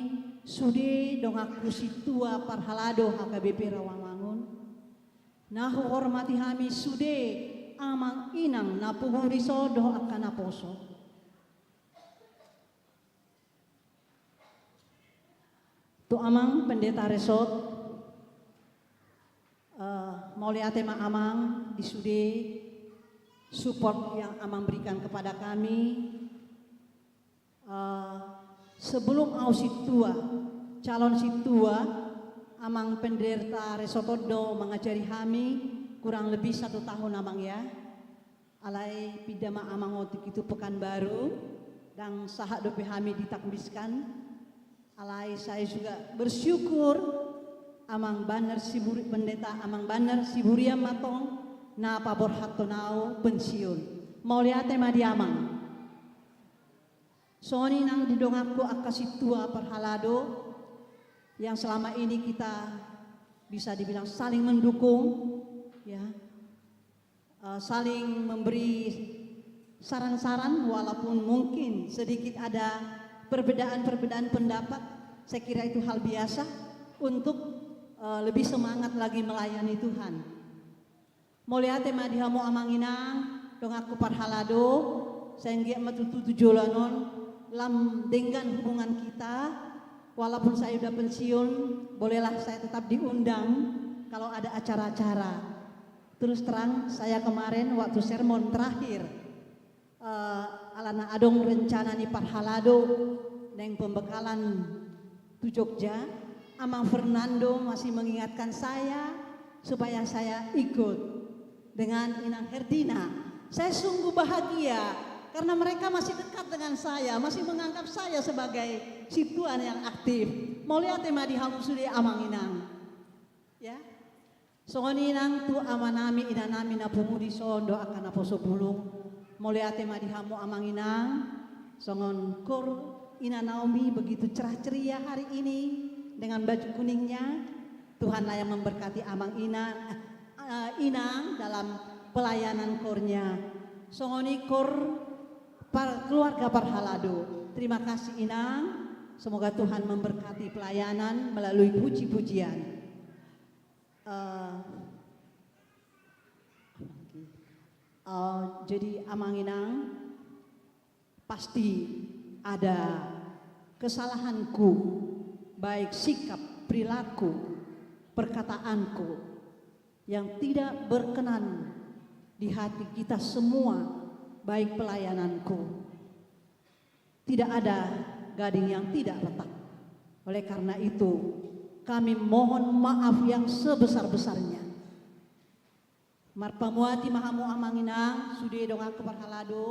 Sude Dongaku Situa Parhalado HKBP Rawamangun, nahu hormati kami Sude Amang Inang Napuhuriso Doh Akanaposo. Tu Amang Pendeta Resort, mau lihat tema Amang di Sude, support yang Amang berikan kepada kami. Sebelum au situa, calon situa, Amang Pendeta Resort do mengajari kami kurang lebih 1 tahun Amang ya. Alai pidama Amang otik itu Pekanbaru, dan sahak dope kami ditakbiskan. Alai saya juga bersyukur Amang Baner Siburi Pendeta Amang Baner Siburia Matong na pabor hatonau pensiun. Mau lihat tema di Amang. Soni nang didongakku akasitua Parhalado, yang selama ini kita bisa dibilang saling mendukung, ya, saling memberi saran-saran walaupun mungkin sedikit ada perbedaan-perbedaan pendapat. Saya kira itu hal biasa untuk lebih semangat lagi melayani Tuhan. Moliate madihamu amanginang dong aku Parhalado, saya nggak matutu jolanon lam dengan hubungan kita walaupun saya udah pensiun, bolehlah saya tetap diundang kalau ada acara-acara. Terus terang, saya kemarin waktu sermon terakhir, alana adong rencana ni parhalado neng pembekalan tu Jogja, Amang Fernando masih mengingatkan saya supaya saya ikut dengan Inang Herdina. Saya sungguh bahagia karena mereka masih dekat dengan saya, masih menganggap saya sebagai situan yang aktif. Mau lihat tema di hamu sudah amang inang, ya. Songoni inang tu amanami inanami na pumudi sondo akan aposo bulung. Mau lihat tema di hamu amang inang, songon kor ina Naomi begitu cerah ceria hari ini dengan baju kuningnya. Tuhanlah yang memberkati amang inang dalam pelayanan kornya. Songoni kor keluarga Parhalado, terima kasih Inang. Semoga Tuhan memberkati pelayanan melalui puji-pujian. Jadi Amang Inang, pasti ada kesalahanku, baik sikap, perilaku, perkataanku yang tidak berkenan di hati kita semua. Baik pelayananku, tidak ada gading yang tidak retak. Oleh karena itu, kami mohon maaf yang sebesar-besarnya. Marpamuati mahamu amanginang, sudi dong aku Parhalado,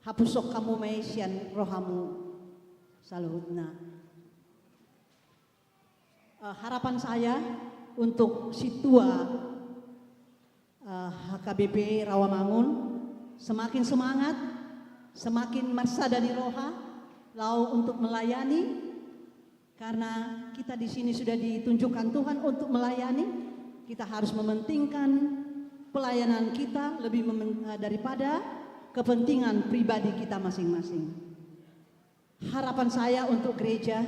hapusok kamu maisian rohamu, saluhutna. Harapan saya untuk situa HKBP Rawamangun, semakin semangat, semakin marsada di roha, lau untuk melayani, karena kita di sini sudah ditunjukkan Tuhan untuk melayani. Kita harus mementingkan pelayanan kita lebih daripada kepentingan pribadi kita masing-masing. Harapan saya untuk gereja,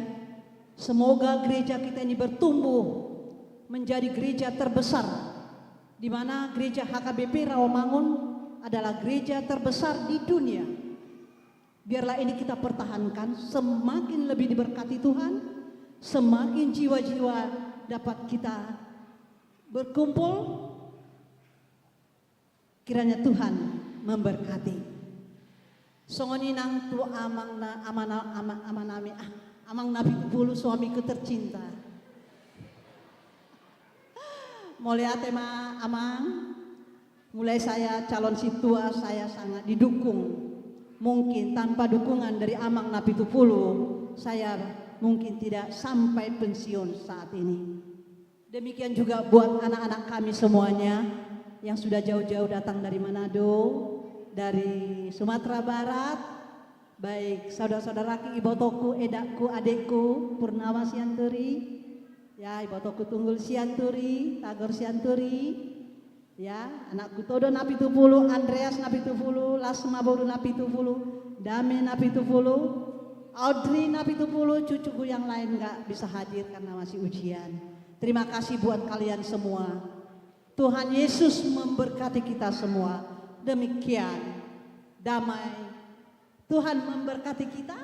semoga gereja kita ini bertumbuh menjadi gereja terbesar, di mana gereja HKBP Rawamangun adalah gereja terbesar di dunia. Biarlah ini kita pertahankan, semakin lebih diberkati Tuhan, semakin jiwa-jiwa dapat kita berkumpul, kiranya Tuhan memberkati. Songoninang tu amang nabi pulu suamiku tercinta. Mulia tema amang, mulai saya calon situa saya sangat didukung. Mungkin tanpa dukungan dari Amang Napitupulu, saya mungkin tidak sampai pensiun saat ini. Demikian juga buat anak-anak kami semuanya yang sudah jauh-jauh datang dari Manado, dari Sumatera Barat, baik saudara-saudaraku, ibotoku, edakku, adekku, Purnama Sianturi, ya ibotoku Tunggul Sianturi, Tagor Sianturi, ya anakku Todo Napitupulu, Andreas Napitupulu, Lasma Boru Napitupulu, Dame Napitupulu, Audrey Napitupulu, cucuku yang lain nggak bisa hadir karena masih ujian. Terima kasih buat kalian semua. Tuhan Yesus memberkati kita semua. Demikian damai. Tuhan memberkati kita.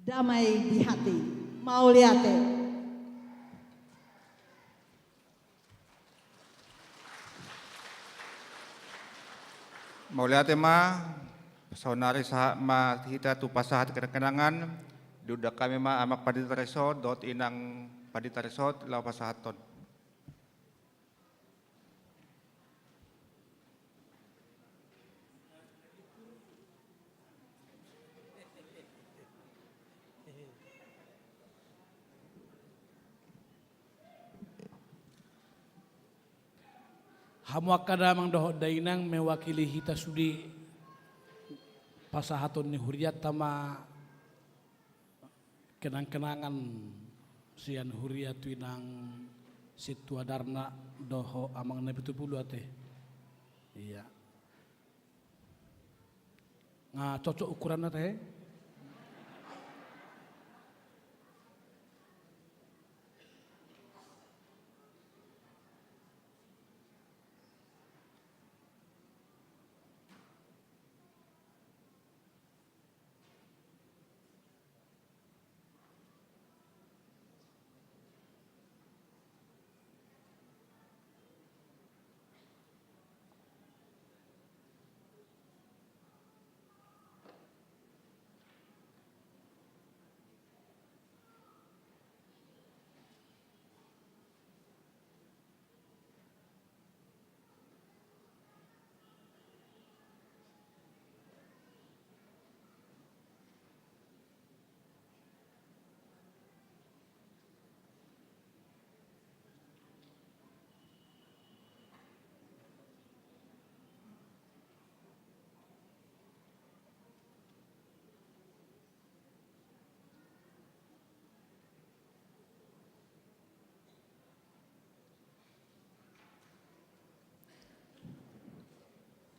Damai di hati. Mau lihat ya. Mauliate ma, saunari sa ma hita tu pasahat kenangan, duda kami ma amak padita resort dot inang padita resort lau pasahaton. Hamu akada mang dohot dainang mewakili hita sudi pasahaton ni huriat tama kenang-kenangan sian huriat winang situa darna doho amang na 70 ate. Iya. Nga cocok ukuran ate.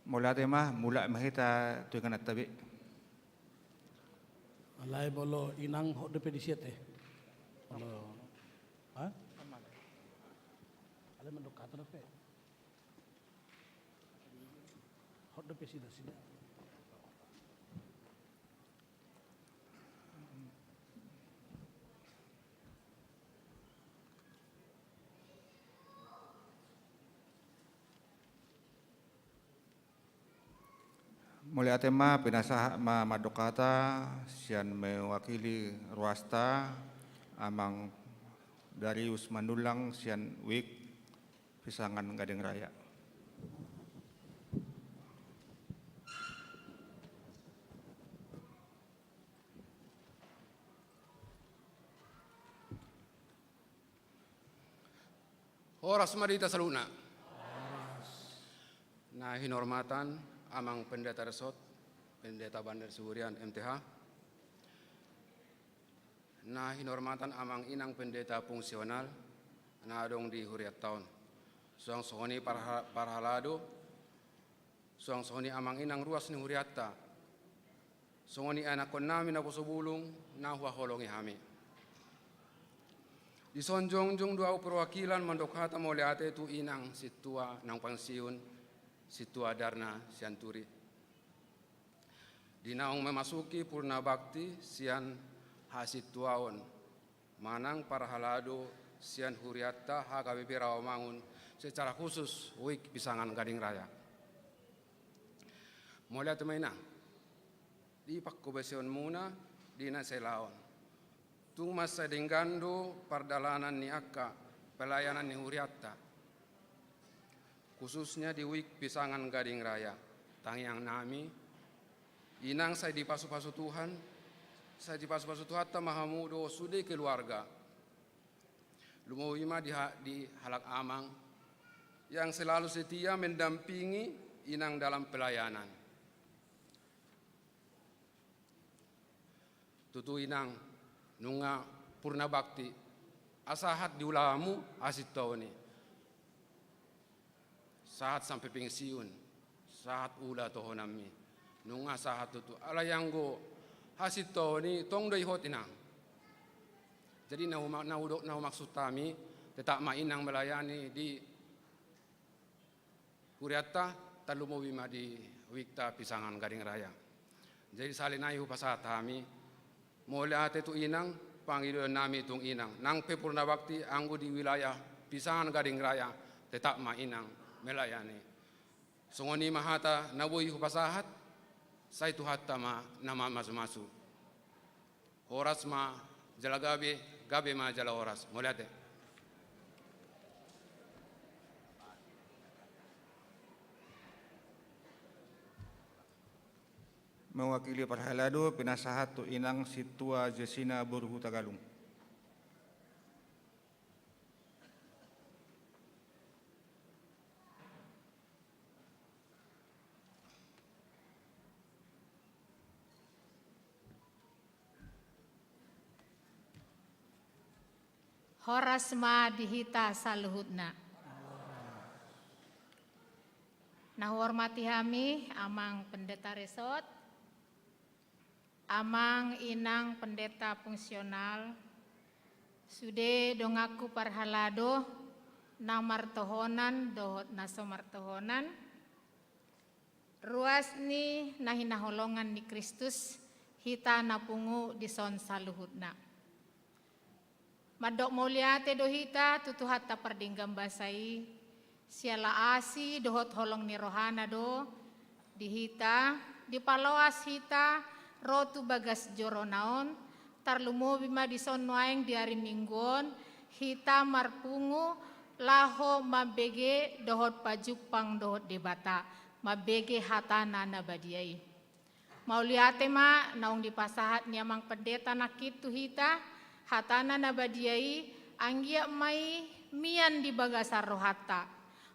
Mula tema mula mahita tuikan at tabi. Alay bolo inang hot de pedisiete. Bolo. Ha? Alay mandok kata pe. Hot de pesida sida. Mulia tema pinasah madokata sian mewakili ruasta amang Darius Mandulang sian wik Pisangan Gading Raya. Horas Marita Saluna. Nah, hinormatan Amang Pendeta Resort, Pendeta Bandar Surian MTH. Nah, hinormatan Amang Inang Pendeta Fungsional, nadong di Huriat Town. Suang Soni Parhalado, Suang Soni Amang Inang Ruas ni Huriatta. Soni anak kon namin ako subulong, na huwaholongi hami. Di sonjong-jong dua perwakilan mandokhata moliate tu inang situa nang pangsiun situa Darna Sianturi. Di naong memasuki purna bakti sian hasituaon manang Parhalado sian Huriatta HKBP Rawamangun secara khusus wik Pisangan Gading Raya. Moliate mainang di pakkobesion muna di naselaon. Tung masa denggando pardalanan ni akka pelayanan ni Huriatta khususnya di wik Pisangan Gading Raya tangyang nami inang saya dipasu-pasu Tuhan ta mahamudo sude keluarga lumawima di halak amang yang selalu setia mendampingi inang dalam pelayanan. Tutu inang nunga purna bakti asahat diulamu asit tawni saat sampai pensiun saat ula tohonami nunga saat tutu ala yang go hasit tawni tong doi hot inang jadi nahu maksud kami tetap mainang melayani di Huriatta talumowima di wikta Pisangan Gading Raya jadi salinayu pasat kami mulai ate tu inang panggilan nami tung inang nang pepurna bakti anggo di wilayah Pisangan Gading Raya tetap ma inang melayani songoni mahata nabui hupasahat sai tu hatta ma nama masu horas ma jala gabe ma jala horas mulai ate Mewakili Parhalado pinasahat tu inang situa Jesina Burhu Tagalung. Horas ma dihita saluhutna. Nah hormati kami amang pendeta resort, amang inang pendeta fungsional, sude dongaku Parhalado, nang martohonan dohot naso martohonan, ruas ni nahinaholongan ni Kristus, hita napungu di son saluhutna. Madok moliate dohita tutuhat ta pardinggam basai siala asi dohot holong ni rohana do dihita di paloas hita rotu bagas joronaon tarlumo bima di son nuaeng di hari mingguon hita marpungu laho mabege dohot pajupang dohot debata mabege hatana nabadiai mauliate ma naung di pasahat niamang pendeta nakit tu hita hatana nabadiai anggia mai mian di bagasar rohata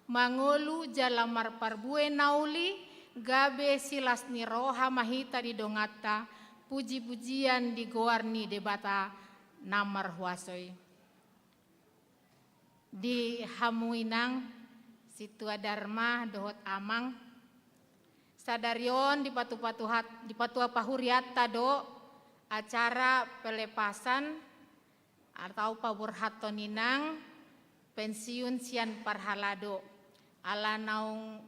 mangolu jalamar parbue nauli gabe silas ni roha mahita di dongata puji-pujian di goarni debata namar huasoi di hamuinang situa dharma dohot amang Sadarion di patua pahuriat tado acara pelepasan atau paburhato ninang pensiun sian parhalado ala naung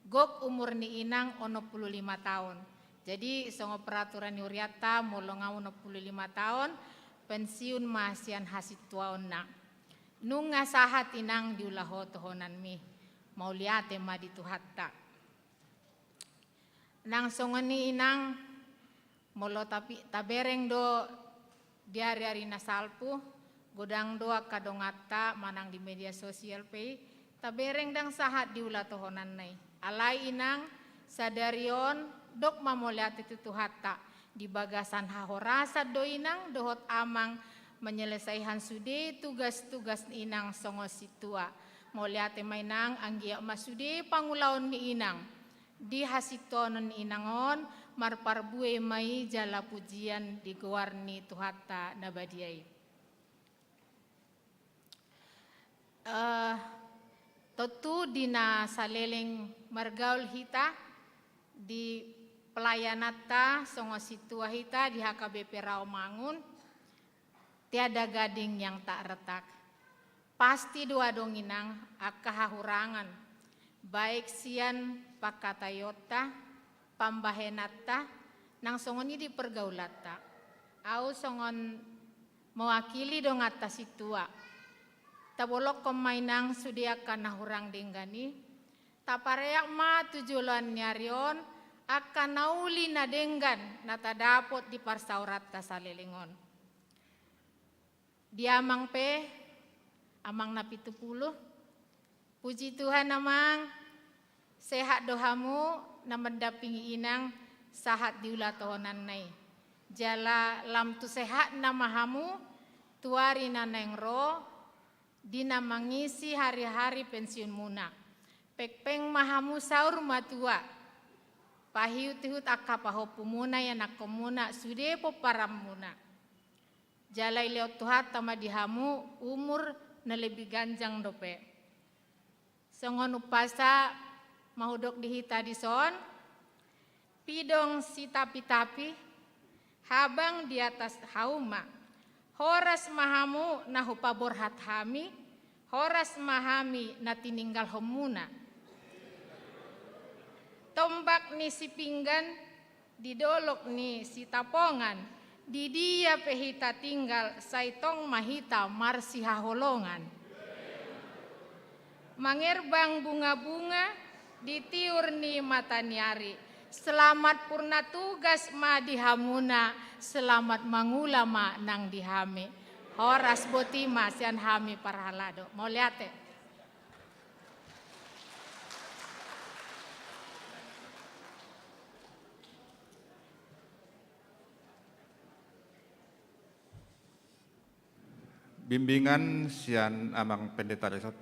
gok umur ni inang 65 tahun. Jadi songo peraturan yuriata molonga 65 tahun pensiun masian hasit tuaona. Nung ngasahat inang diulaho tohonan mi mau liate ma dituhatta. Nang songoni inang molo tapi tabereng do diari-ari nasalpu godang do kadongata manang di media sosial pe tabereng dang sahat diula tohonan nai. Alai inang sadarion dok mamoliat itu tuhatta di bagasan hahorasa do inang dohot amang menyelesaikan sude tugas-tugas inang songo situa. Moliate mainang anggia masude pangulaon mi inang. Di hasitonon inangon marparbue mai jala pujian di gowarni tuhatta nabadiai. Tentu dina saleleng margaul hita di pelayanata songo situa hita di HKBP Rawamangun tiada gading yang tak retak. Pasti dua donginang akahahurangan baik sian pakatayota pambahenata nang songon di pergaulata au songon mewakili dong atas situa tabolok komainang sudia kana hurang denggani tapareak ma tujulan nyarion akan nauli na denggan nata dapot di parsaurat tasalelingon diamang pe amang na 70 puji Tuhan amang sehat dohamu na mendapingi inang sahat diula tohonan nai jala lam tu sehat na mahamu tuari na nengro dina mangisi hari-hari pensiun muna pekpeng mahamu saur matua pahiu tihut akapahopu muna ya nakomuna sude po param muna jalai leo tuhat tama dihamu umur na lebih ganjang dope songon upasa mahudok dihita di son pidong si tapi-tapi habang di atas hauma horas mahamu na hupaborhat hami horas mahami na tininggal homuna tombak ni si pinggan didolok ni si tapongan di dia pehita tinggal saitong mahita marsi haholongan mangerbang bunga-bunga ditiur ni mata nyari selamat purna tugas ma dihamuna selamat mangulama nang dihame horas botima sian hami parhalado mau liate bimbingan sian amang pendeta resort.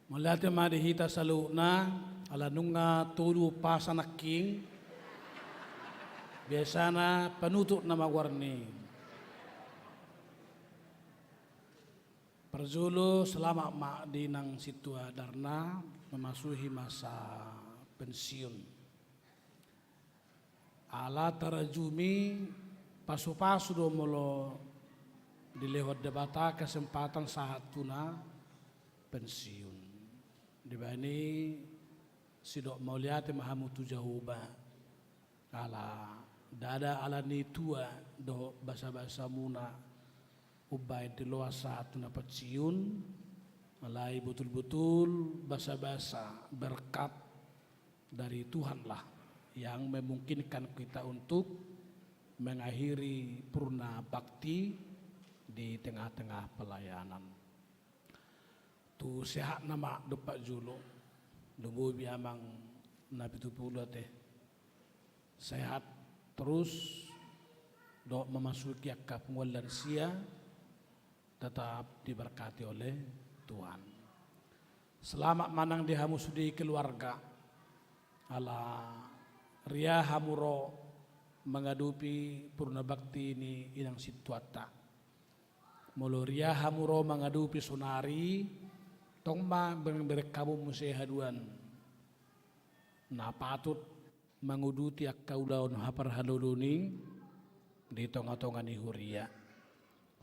Melihat madihita saluna ala nunga tulu pasanaking biasana penutup nama warni. Perjulu selama mak di nang situa darna memasuki masa pensiun. Ala tarajumi pasu-pasu do molo dilewat debata kesempatan saat tuna pensiun. Dibani sidok mauliate mahamutu jahuba ala dada ala ni tua do basa-basa muna ubay di loa saat tuna pensiun malai betul-betul basa-basa berkat dari Tuhanlah yang memungkinkan kita untuk mengakhiri purna bakti di tengah-tengah pelayanan. Tu sehat nama depak julu, dubu biamang nabi tu pula teh sehat terus dok memasuki akap pengualan sia tetap diberkati oleh Tuhan. Selamat manang dihamu sudi keluarga ala ria hamuro mengadupi purna bakti ini inang situata. Moloria hamuro mengadupi sonari tongma berkamu musehaduan na patut manguduti akkaulaon haparhaluluning di tonga-tonga ni Huria.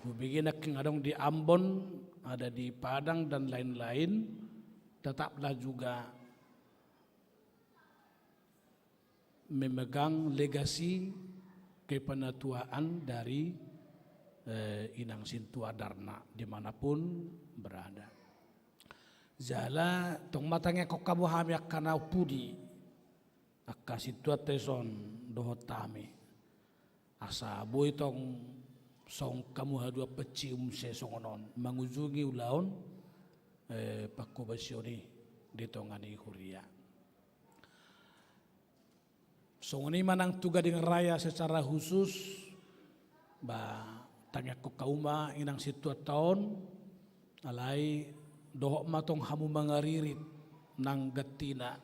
Hubingin adong di Ambon, ada di Padang dan lain-lain, tetaplah juga memegang legasi kepenatuaan dari Inang Sintua Darna dimanapun berada. Jala tong matangnya kok kamu hami akana pudi akka Sintua teson dohotame asa boy tong song kamu hadua pecium se songonon mangujungi ulaon pakobasioni di tongani Huria. Songoni manang tuga dengan raya secara khusus ba tanya ko kauma Inang Sintua taon alai dohok matong hamu mangaririt nang gatina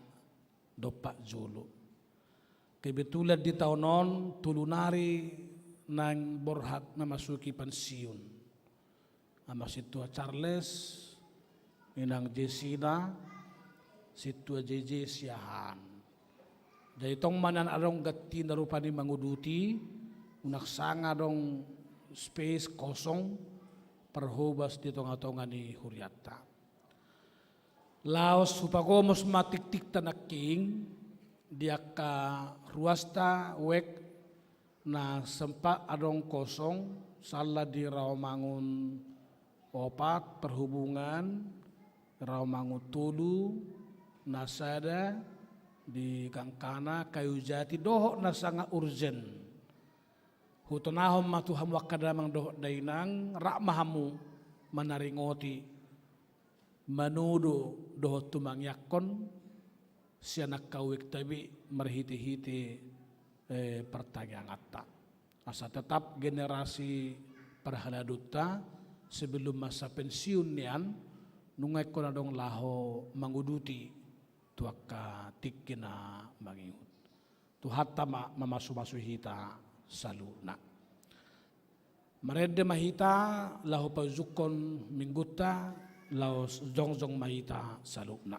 dopak julu. Kebetulan di tahunon tulunari nang borhak memasuki pensiun. Ama Sintua Charles, Inang Jesina, Sintua JJ Siahan. Dari tong manan adong gatina rupani manguduti, unaksanga dong space kosong perhubas di tonga-tonga ni Huriata. Laos supagomos matik-tik tanaking dia ka ruasta wek na sempat adong kosong salah di Rawamangun opat perhubungan Rawamangun tulu nasada di Gangkana Kayu Jati dohok na sangat urgent hutonahom matuham wakadamang dohok dainang rakmahamu manaringoti manudo dohok tumangyakon siya nakawik tabi marhiti-hiti pertanyaan atta. Asa tetap generasi perhaladuta sebelum masa pensiun nian nungay ko na dong laho manguduti tuaka tikina mangihut. Tuhata mamasu-masu hita saluna. Marede mahita laho pazukon mingguta laho zong-zong mahita saluna.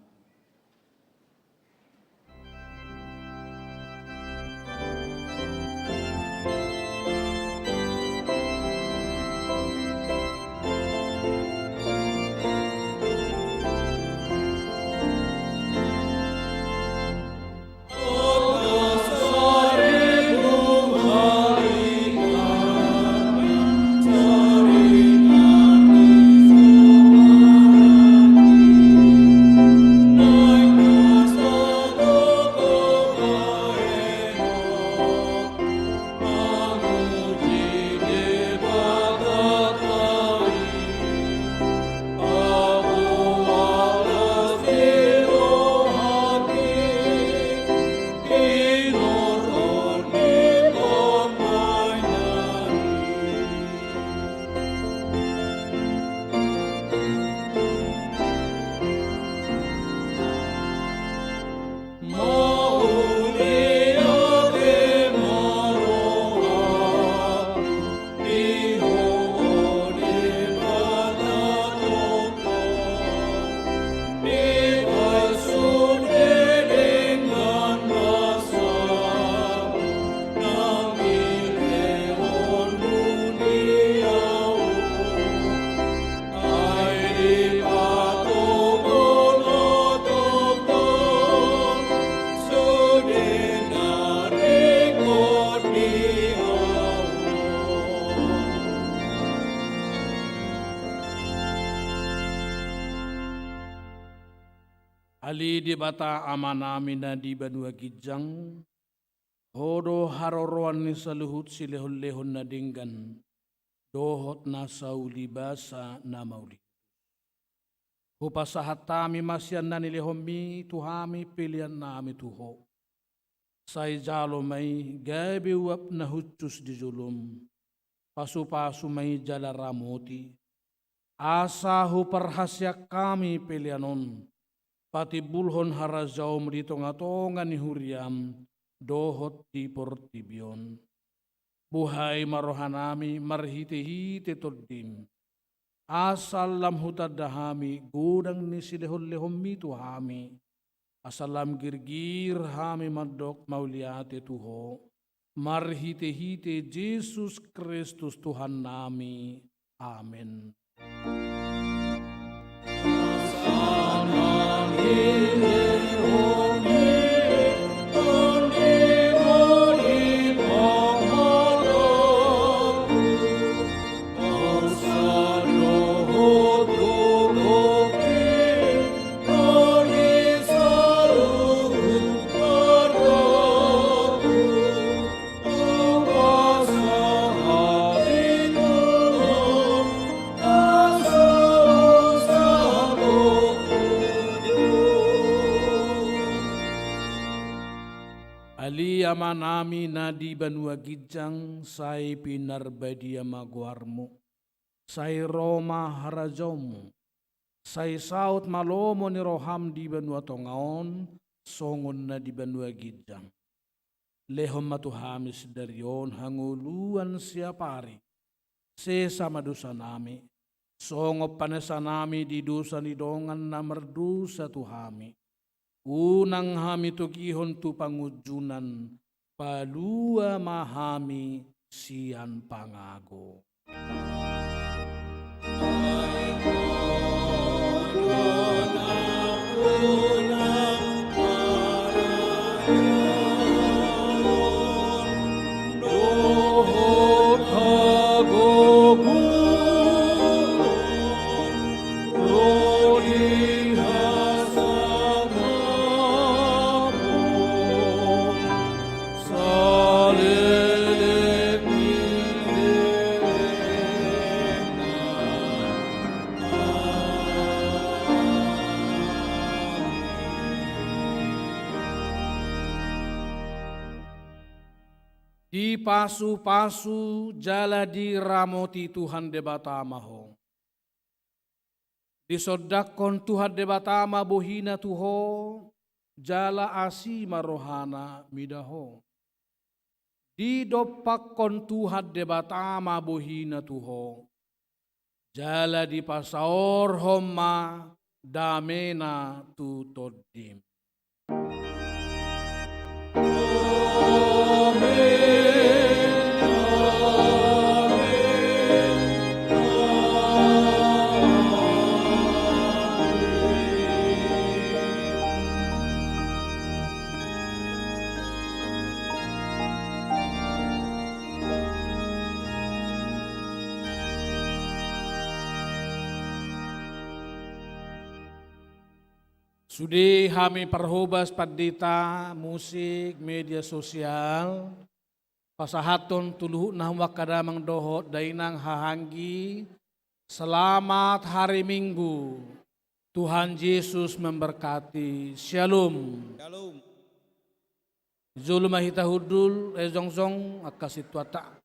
Ali di bata amanami na di banua gijang, hodo haroroan ni saluhut si lehon-lehon na dinggan, dohot na sauli basa na mauli. Hupasahat tami masyan na nilehomi tuhami pilihan nami tuho. Say jalo may gabi wap na hutsus di julum, pasu-pasu may jala ramoti, asa huparhasya kami pilihanon, pati bulhon harajaum di tonga-tonga ni Huriam dohot di portibion. Buhay marohanami marhiti-hiti toddim. Asal lam hutadahami gudang ni silehon-lehom mito hami. Asalam girgir hami madok mauliate Tuho. Marhite-hite Yesus Kristus Tuhan nami. Amen. Ali amanami nadi banua gijang sai pinar badia maguarmu. Sai Roma harajomu. Sai saut malomo ni roham di banua tongaon. Songon na di banua gijang. Lehom matuhamis darion hanguluan siapari. Sesama dosa nami. Songop panesa nami di dosa ni dongan na merdosa tuhami. Unang hami tugihon tu pangujunan, palua mahami sian pangago. Di pasu-pasu jala di ramoti Tuhan debatamaho. Di sodakon Tuhan debatama bohina tuho, jala asi marohana midaho. Di dopakon Tuhan debatama bohina tuho, jala di pasaor homma damena tu todim. Sudi kami perhubas padita musik media sosial pasahaton tuluh nah wakadamang dohot dainang hahanggi. Selamat hari Minggu. Tuhan Yesus memberkati. Shalom. Shalom. Zulumahita hudul ezongzong akasitwata.